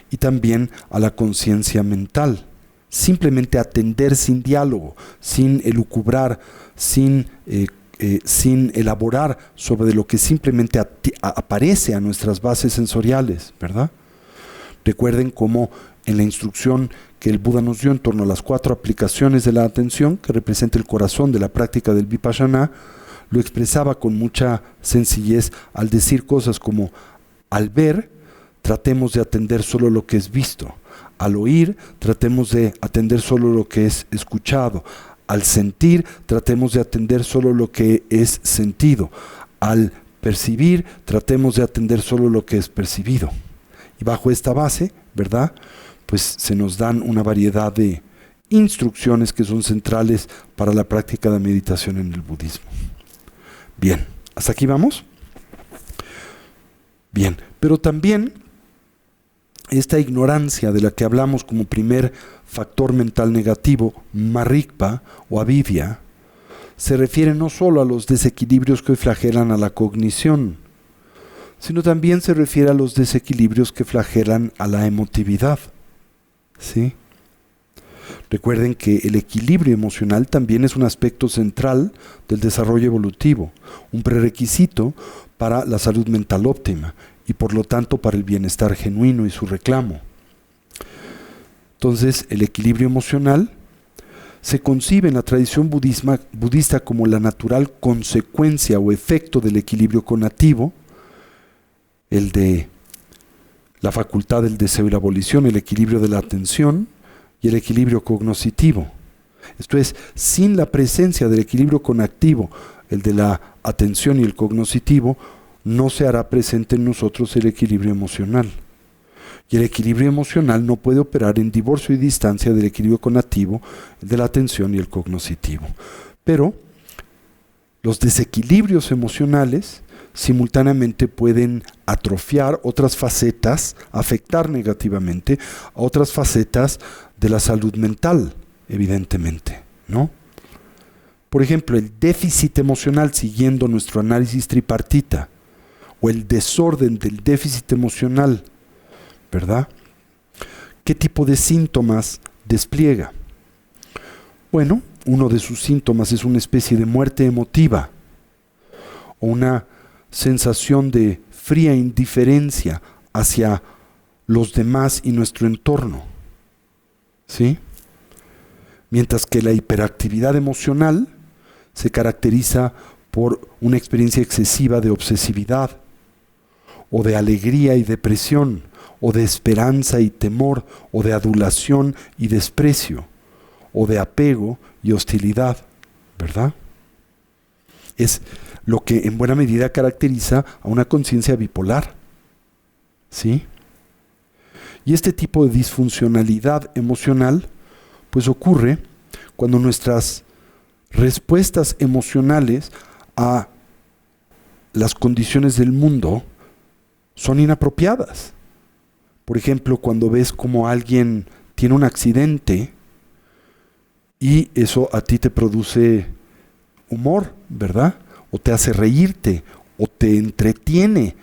y también a la conciencia mental. Simplemente atender sin diálogo, sin elucubrar, sin elaborar sobre lo que simplemente aparece a nuestras bases sensoriales, ¿verdad? Recuerden cómo en la instrucción que el Buda nos dio en torno a las 4 aplicaciones de la atención, que representa el corazón de la práctica del Vipassana, lo expresaba con mucha sencillez al decir cosas como: al ver, tratemos de atender solo lo que es visto; al oír, tratemos de atender solo lo que es escuchado; al sentir, tratemos de atender solo lo que es sentido; al percibir, tratemos de atender solo lo que es percibido. Y bajo esta base, ¿verdad?, pues se nos dan una variedad de instrucciones que son centrales para la práctica de meditación en el budismo. Bien, ¿hasta aquí vamos? Bien, pero también esta ignorancia de la que hablamos como primer factor mental negativo, marrikpa o avidya, se refiere no solo a los desequilibrios que flagelan a la cognición, sino también se refiere a los desequilibrios que flagelan a la emotividad. ¿Sí? Recuerden que el equilibrio emocional también es un aspecto central del desarrollo evolutivo, un prerequisito para la salud mental óptima y por lo tanto para el bienestar genuino y su reclamo. Entonces, el equilibrio emocional se concibe en la tradición budista como la natural consecuencia o efecto del equilibrio conativo, el de la facultad del deseo y la volición, el equilibrio de la atención y el equilibrio cognoscitivo. Esto es, sin la presencia del equilibrio conativo el de la atención y el cognoscitivo, no se hará presente en nosotros el equilibrio emocional. Y el equilibrio emocional no puede operar en divorcio y distancia del equilibrio cognitivo, el de la atención y el cognoscitivo. Pero los desequilibrios emocionales simultáneamente pueden atrofiar otras facetas, afectar negativamente a otras facetas de la salud mental, evidentemente, ¿no? Por ejemplo, el déficit emocional, siguiendo nuestro análisis tripartita, o el desorden del déficit emocional, ¿verdad? ¿Qué tipo de síntomas despliega? Bueno, uno de sus síntomas es una especie de muerte emotiva, o una sensación de fría indiferencia hacia los demás y nuestro entorno, ¿sí? Mientras que la hiperactividad emocional se caracteriza por una experiencia excesiva de obsesividad, o de alegría y depresión, o de esperanza y temor, o de adulación y desprecio, o de apego y hostilidad, ¿verdad? Es lo que en buena medida caracteriza a una conciencia bipolar, ¿sí? Y este tipo de disfuncionalidad emocional, pues ocurre cuando nuestras respuestas emocionales a las condiciones del mundo son inapropiadas. Por ejemplo, cuando ves como alguien tiene un accidente y eso a ti te produce humor, ¿verdad? O te hace reírte, o te entretiene,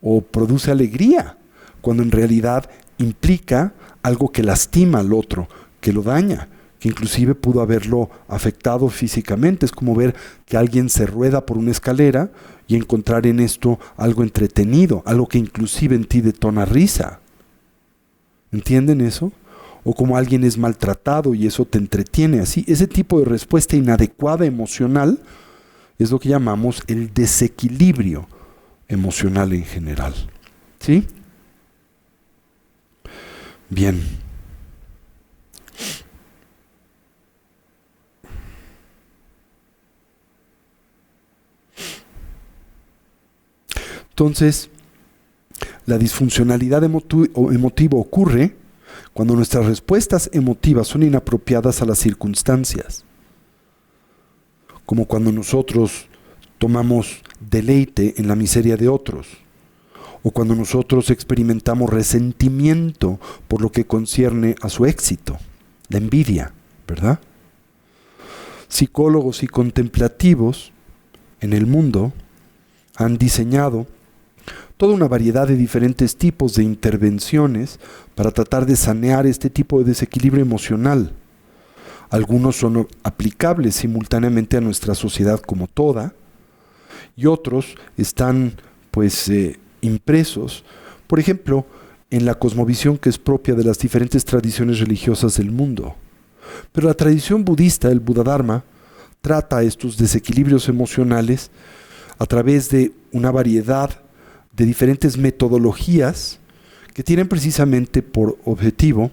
o produce alegría, cuando en realidad implica algo que lastima al otro, que lo daña, que inclusive pudo haberlo afectado físicamente. Es como ver que alguien se rueda por una escalera y encontrar en esto algo entretenido, algo que inclusive en ti detona risa. ¿Entienden eso? O como alguien es maltratado y eso te entretiene así. Ese tipo de respuesta inadecuada emocional es lo que llamamos el desequilibrio emocional en general. ¿Sí? Bien. Entonces, la disfuncionalidad emotiva ocurre cuando nuestras respuestas emotivas son inapropiadas a las circunstancias. Como cuando nosotros tomamos deleite en la miseria de otros, o cuando nosotros experimentamos resentimiento por lo que concierne a su éxito, la envidia, ¿verdad? Psicólogos y contemplativos en el mundo han diseñado toda una variedad de diferentes tipos de intervenciones para tratar de sanear este tipo de desequilibrio emocional. Algunos son aplicables simultáneamente a nuestra sociedad como toda, y otros están impresos, por ejemplo, en la cosmovisión que es propia de las diferentes tradiciones religiosas del mundo. Pero la tradición budista, el Buddha-dharma, trata estos desequilibrios emocionales a través de una variedad de diferentes metodologías que tienen precisamente por objetivo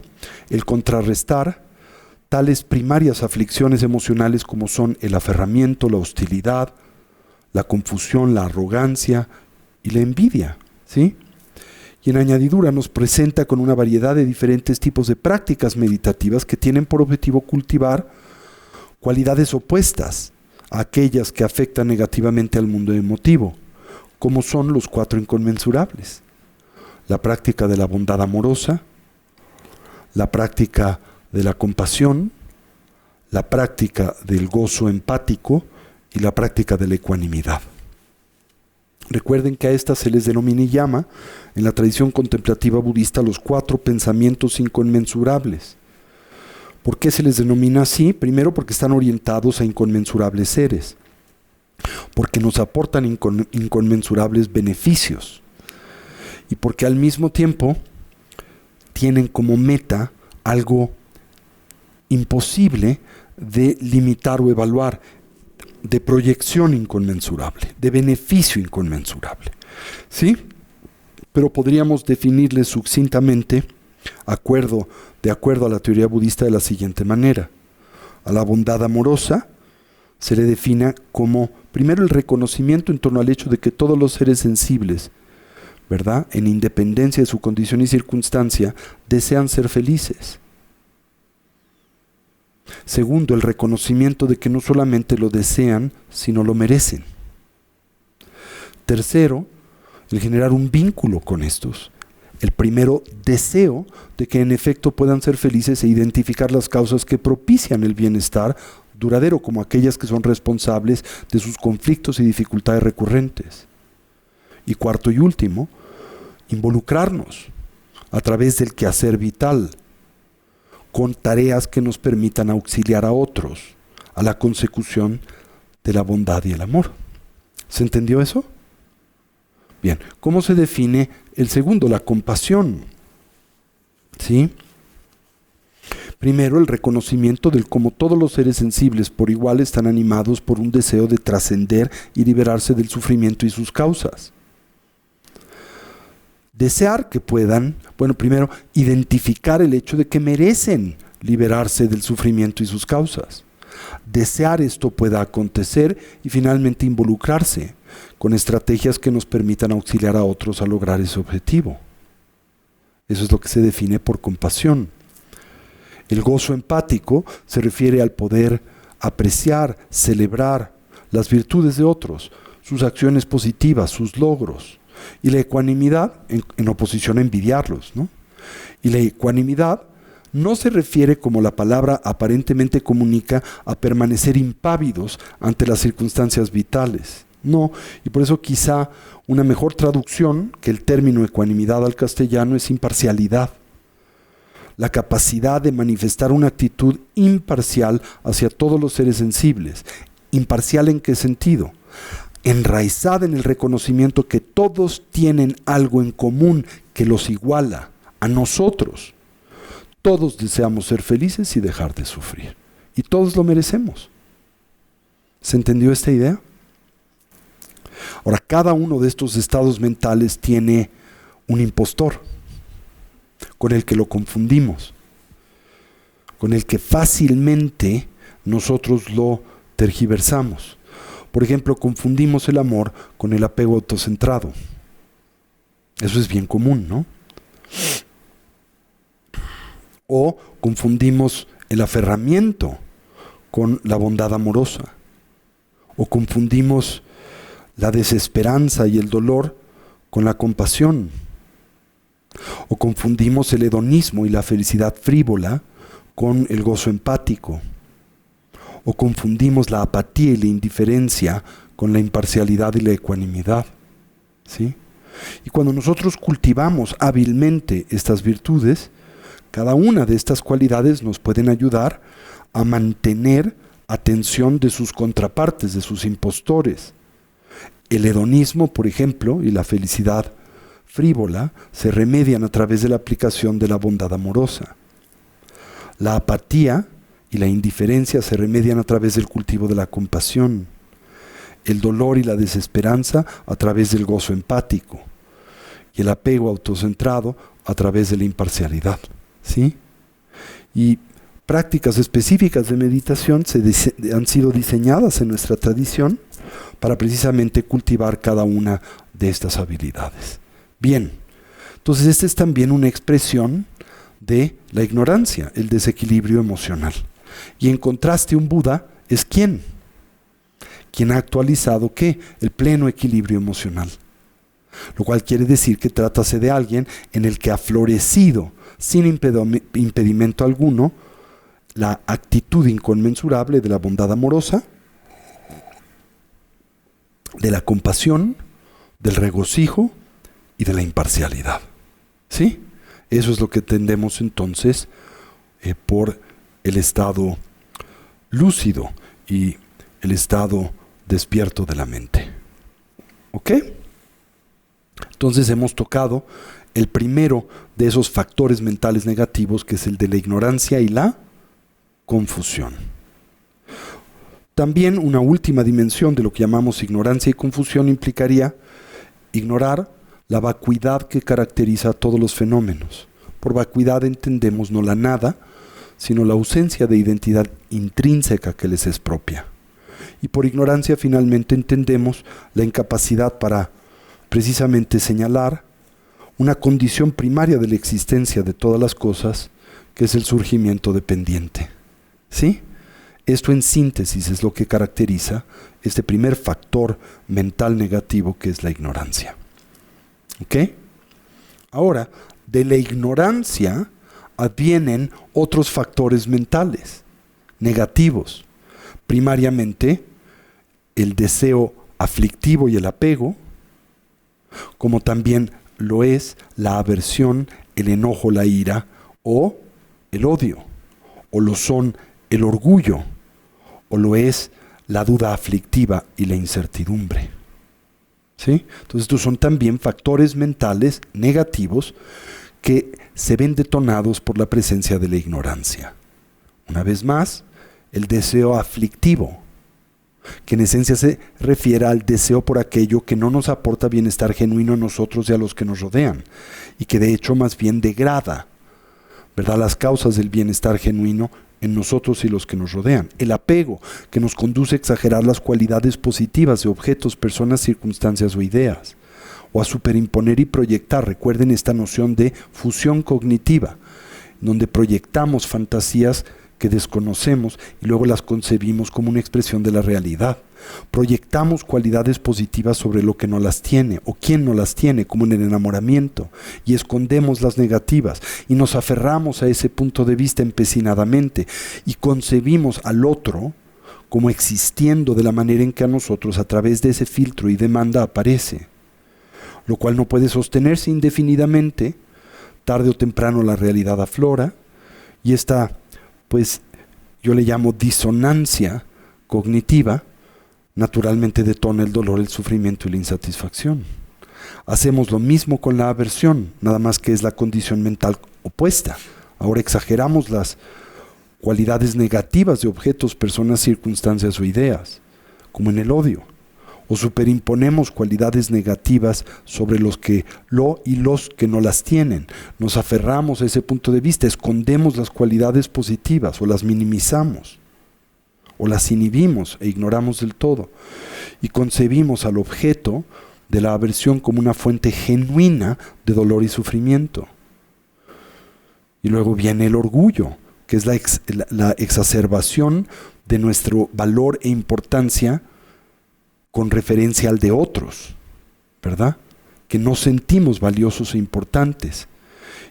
el contrarrestar tales primarias aflicciones emocionales como son el aferramiento, la hostilidad, la confusión, la arrogancia y la envidia, ¿sí? Y en añadidura nos presenta con una variedad de diferentes tipos de prácticas meditativas que tienen por objetivo cultivar cualidades opuestas a aquellas que afectan negativamente al mundo emotivo, como son los 4 inconmensurables: la práctica de la bondad amorosa, la práctica de la compasión, la práctica del gozo empático y la práctica de la ecuanimidad. Recuerden que a estas se les denomina y llama en la tradición contemplativa budista los 4 pensamientos inconmensurables. ¿Por qué se les denomina así? Primero, porque están orientados a inconmensurables seres, porque nos aportan inconmensurables beneficios, y porque al mismo tiempo tienen como meta algo imposible de limitar o evaluar, de proyección inconmensurable, de beneficio inconmensurable. ¿Sí? Pero podríamos definirles sucintamente, de acuerdo a la teoría budista, de la siguiente manera. A la bondad amorosa se le define como Primero, el reconocimiento en torno al hecho de que todos los seres sensibles, ¿verdad?, en independencia de su condición y circunstancia, desean ser felices. Segundo, el reconocimiento de que no solamente lo desean, sino lo merecen. Tercero, el generar un vínculo con estos. El primero, deseo de que en efecto puedan ser felices e identificar las causas que propician el bienestar duradero, como aquellas que son responsables de sus conflictos y dificultades recurrentes. Y cuarto y último, involucrarnos a través del quehacer vital, con tareas que nos permitan auxiliar a otros a la consecución de la bondad y el amor. ¿Se entendió eso? Bien, ¿cómo se define el segundo? La compasión. ¿Sí? Primero, el reconocimiento del cómo todos los seres sensibles por igual están animados por un deseo de trascender y liberarse del sufrimiento y sus causas. Desear que puedan, primero, identificar el hecho de que merecen liberarse del sufrimiento y sus causas. Desear esto pueda acontecer y finalmente involucrarse con estrategias que nos permitan auxiliar a otros a lograr ese objetivo. Eso es lo que se define por compasión. El gozo empático se refiere al poder apreciar, celebrar las virtudes de otros, sus acciones positivas, sus logros. Y la ecuanimidad, en oposición a envidiarlos, ¿no? Y la ecuanimidad no se refiere, como la palabra aparentemente comunica, a permanecer impávidos ante las circunstancias vitales. No, y por eso quizá una mejor traducción que el término ecuanimidad al castellano es imparcialidad. La capacidad de manifestar una actitud imparcial hacia todos los seres sensibles. ¿Imparcial en qué sentido? Enraizada en el reconocimiento que todos tienen algo en común que los iguala a nosotros. Todos deseamos ser felices y dejar de sufrir. Y todos lo merecemos. ¿Se entendió esta idea? Ahora, cada uno de estos estados mentales tiene un impostor con el que lo confundimos, con el que fácilmente nosotros lo tergiversamos. Por ejemplo, confundimos el amor con el apego autocentrado. Eso es bien común, ¿no? O confundimos el aferramiento con la bondad amorosa. O confundimos la desesperanza y el dolor con la compasión. O confundimos el hedonismo y la felicidad frívola con el gozo empático. O confundimos la apatía y la indiferencia con la imparcialidad y la ecuanimidad. ¿Sí? Y cuando nosotros cultivamos hábilmente estas virtudes, cada una de estas cualidades nos pueden ayudar a mantener atención de sus contrapartes, de sus impostores. El hedonismo, por ejemplo, y la felicidad frívola se remedian a través de la aplicación de la bondad amorosa. La apatía y la indiferencia se remedian a través del cultivo de la compasión. El dolor y la desesperanza a través del gozo empático. Y el apego autocentrado a través de la imparcialidad. ¿Sí? Y prácticas específicas de meditación han sido diseñadas en nuestra tradición para precisamente cultivar cada una de estas habilidades. Bien, entonces esta es también una expresión de la ignorancia, el desequilibrio emocional. Y en contraste, un Buda es ¿quién? Quien ha actualizado ¿qué? El pleno equilibrio emocional. Lo cual quiere decir que trátase de alguien en el que ha florecido, sin impedimento alguno, la actitud inconmensurable de la bondad amorosa, de la compasión, del regocijo y de la imparcialidad. ¿Sí? Eso es lo que entendemos entonces por el estado lúcido y el estado despierto de la mente. ¿Ok? Entonces hemos tocado el primero de esos factores mentales negativos, que es el de la ignorancia y la confusión. También una última dimensión de lo que llamamos ignorancia y confusión implicaría ignorar la vacuidad que caracteriza a todos los fenómenos. Por vacuidad entendemos no la nada, sino la ausencia de identidad intrínseca que les es propia. Y por ignorancia finalmente entendemos la incapacidad para precisamente señalar una condición primaria de la existencia de todas las cosas, que es el surgimiento dependiente. ¿Sí? Esto en síntesis es lo que caracteriza este primer factor mental negativo, que es la ignorancia. ¿Ok? Ahora, de la ignorancia advienen otros factores mentales negativos. Primariamente, el deseo aflictivo y el apego, como también lo es la aversión, el enojo, la ira o el odio, o lo son el orgullo, o lo es la duda aflictiva y la incertidumbre. ¿Sí? Entonces estos son también factores mentales negativos que se ven detonados por la presencia de la ignorancia. Una vez más, el deseo aflictivo, que en esencia se refiere al deseo por aquello que no nos aporta bienestar genuino a nosotros y a los que nos rodean, y que de hecho más bien degrada, ¿verdad?, las causas del bienestar genuino en nosotros y los que nos rodean. El apego, que nos conduce a exagerar las cualidades positivas de objetos, personas, circunstancias o ideas, o a superimponer y proyectar. Recuerden esta noción de fusión cognitiva, donde proyectamos fantasías que desconocemos y luego las concebimos como una expresión de la realidad. Proyectamos cualidades positivas sobre lo que no las tiene o quien no las tiene, como en el enamoramiento, y escondemos las negativas y nos aferramos a ese punto de vista empecinadamente y concebimos al otro como existiendo de la manera en que a nosotros a través de ese filtro y demanda aparece, lo cual no puede sostenerse indefinidamente. Tarde o temprano la realidad aflora y esta, pues yo le llamo disonancia cognitiva, naturalmente detona el dolor, el sufrimiento y la insatisfacción. Hacemos lo mismo con la aversión, nada más que es la condición mental opuesta. Ahora exageramos las cualidades negativas de objetos, personas, circunstancias o ideas, como en el odio. O superimponemos cualidades negativas sobre los que no las tienen. Nos aferramos a ese punto de vista, escondemos las cualidades positivas o las minimizamos o las inhibimos e ignoramos del todo. Y concebimos al objeto de la aversión como una fuente genuina de dolor y sufrimiento. Y luego viene el orgullo, que es la exacerbación de nuestro valor e importancia con referencia al de otros, ¿verdad? Que no sentimos valiosos e importantes.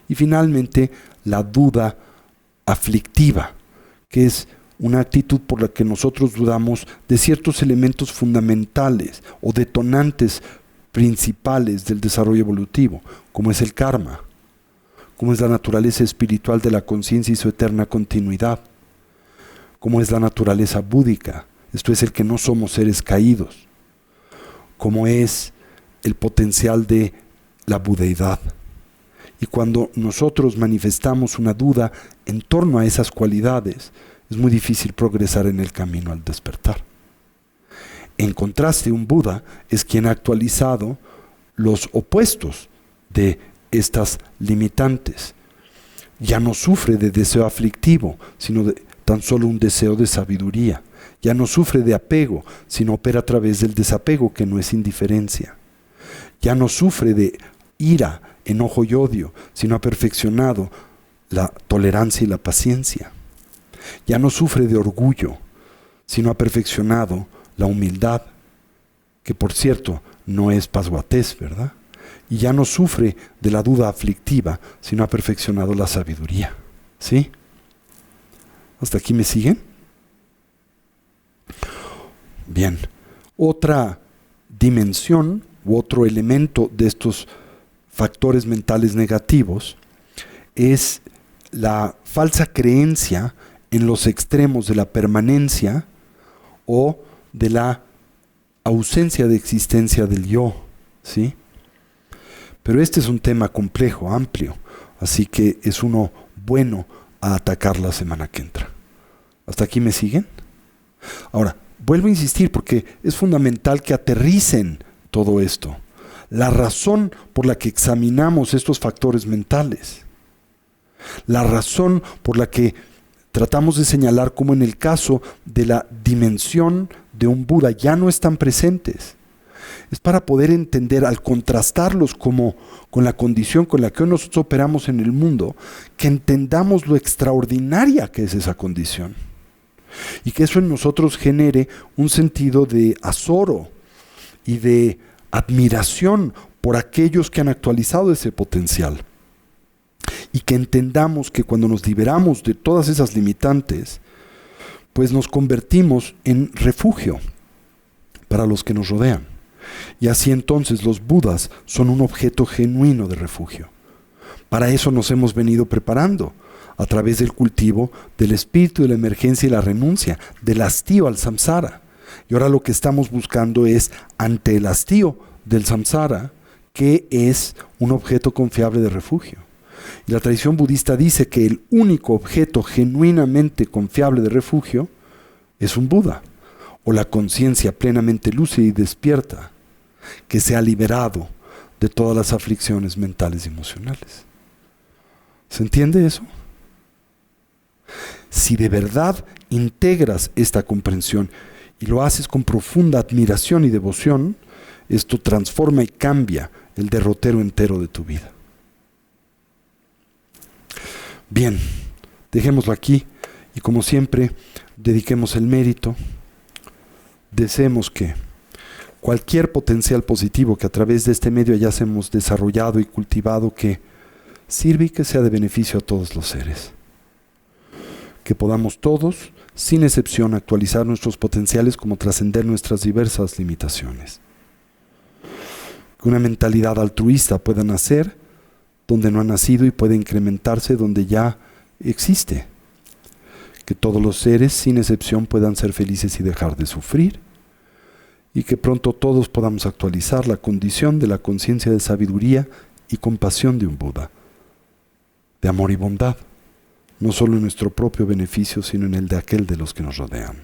Y finalmente, la duda aflictiva, que es una actitud por la que nosotros dudamos de ciertos elementos fundamentales o detonantes principales del desarrollo evolutivo, como es el karma, como es la naturaleza espiritual de la conciencia y su eterna continuidad, como es la naturaleza búdica, esto es el que no somos seres caídos, como es el potencial de la budeidad. Y cuando nosotros manifestamos una duda en torno a esas cualidades, es muy difícil progresar en el camino al despertar. En contraste, un Buda es quien ha actualizado los opuestos de estas limitantes. Ya no sufre de deseo aflictivo, sino de tan solo un deseo de sabiduría. Ya no sufre de apego, sino opera a través del desapego, que no es indiferencia. Ya no sufre de ira, enojo y odio, sino ha perfeccionado la tolerancia y la paciencia. Ya no sufre de orgullo, sino ha perfeccionado la humildad, que por cierto no es pasguatés, ¿verdad? Y ya no sufre de la duda aflictiva, sino ha perfeccionado la sabiduría. ¿Sí? ¿Hasta aquí me siguen? Bien. Otra dimensión u otro elemento de estos factores mentales negativos es la falsa creencia en los extremos de la permanencia o de la ausencia de existencia del yo, ¿sí? Pero este es un tema complejo, amplio, así que es uno bueno a atacar la semana que entra. ¿Hasta aquí me siguen? Ahora, vuelvo a insistir porque es fundamental que aterricen todo esto. La razón por la que examinamos estos factores mentales, la razón por la que tratamos de señalar, como en el caso de la dimensión de un Buda ya no están presentes. Es para poder entender, al contrastarlos como con la condición con la que hoy nosotros operamos en el mundo, que entendamos lo extraordinaria que es esa condición. Y que eso en nosotros genere un sentido de azoro y de admiración por aquellos que han actualizado ese potencial. Y que entendamos que cuando nos liberamos de todas esas limitantes, pues nos convertimos en refugio para los que nos rodean. Y así entonces los Budas son un objeto genuino de refugio. Para eso nos hemos venido preparando, a través del cultivo del espíritu de la emergencia y la renuncia, del hastío al samsara. Y ahora lo que estamos buscando es, ante el hastío del samsara, que es un objeto confiable de refugio. Y la tradición budista dice que el único objeto genuinamente confiable de refugio es un Buda, o la conciencia plenamente lúcida y despierta, que se ha liberado de todas las aflicciones mentales y emocionales. ¿Se entiende eso? Si de verdad integras esta comprensión y lo haces con profunda admiración y devoción, esto transforma y cambia el derrotero entero de tu vida. Bien, dejémoslo aquí y como siempre, dediquemos el mérito. Deseemos que cualquier potencial positivo que a través de este medio hayamos desarrollado y cultivado, que sirva y que sea de beneficio a todos los seres. Que podamos todos, sin excepción, actualizar nuestros potenciales como trascender nuestras diversas limitaciones. Que una mentalidad altruista pueda nacer donde no ha nacido y pueda incrementarse donde ya existe. Que todos los seres, sin excepción, puedan ser felices y dejar de sufrir. Y que pronto todos podamos actualizar la condición de la conciencia de sabiduría y compasión de un Buda, de amor y bondad, no solo en nuestro propio beneficio, sino en el de aquel de los que nos rodean.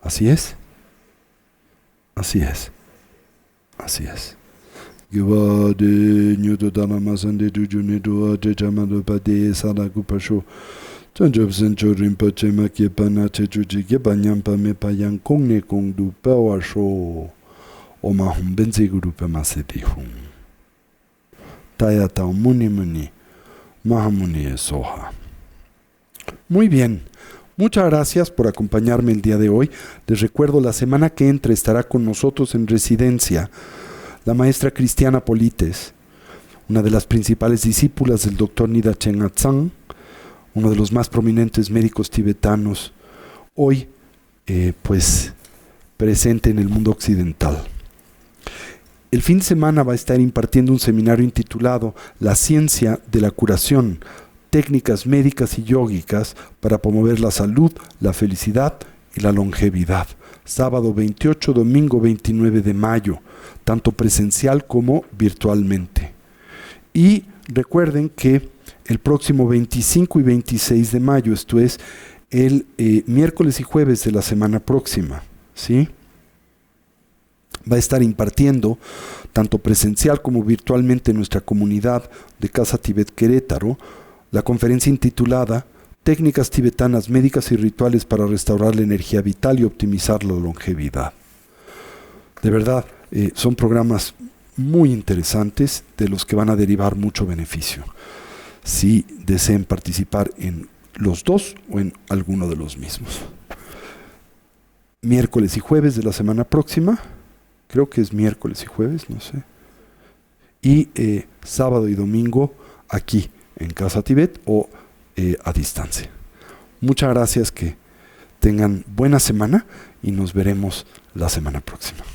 ¿Así es? Así es. Así es. Muy bien, muchas gracias por acompañarme el día de hoy. Les recuerdo, la semana que entra estará con nosotros en residencia la maestra Cristiana Polites, una de las principales discípulas del Dr. Nida Chen Atsang, uno de los más prominentes médicos tibetanos, hoy pues presente en el mundo occidental. El fin de semana va a estar impartiendo un seminario intitulado La ciencia de la curación, técnicas médicas y yógicas para promover la salud, la felicidad y la longevidad. Sábado 28, domingo 29 de mayo, tanto presencial como virtualmente. Y recuerden que el próximo 25 y 26 de mayo, esto es el miércoles y jueves de la semana próxima, ¿sí?, va a estar impartiendo, tanto presencial como virtualmente en nuestra comunidad de Casa Tibet Querétaro, la conferencia intitulada Técnicas tibetanas médicas y rituales para restaurar la energía vital y optimizar la longevidad. De verdad, son programas muy interesantes de los que van a derivar mucho beneficio, si deseen participar en los dos o en alguno de los mismos. Miércoles y jueves de la semana próxima, creo que es miércoles y jueves, no sé, y sábado y domingo aquí en Casa Tibet o a distancia. Muchas gracias, que tengan buena semana y nos veremos la semana próxima.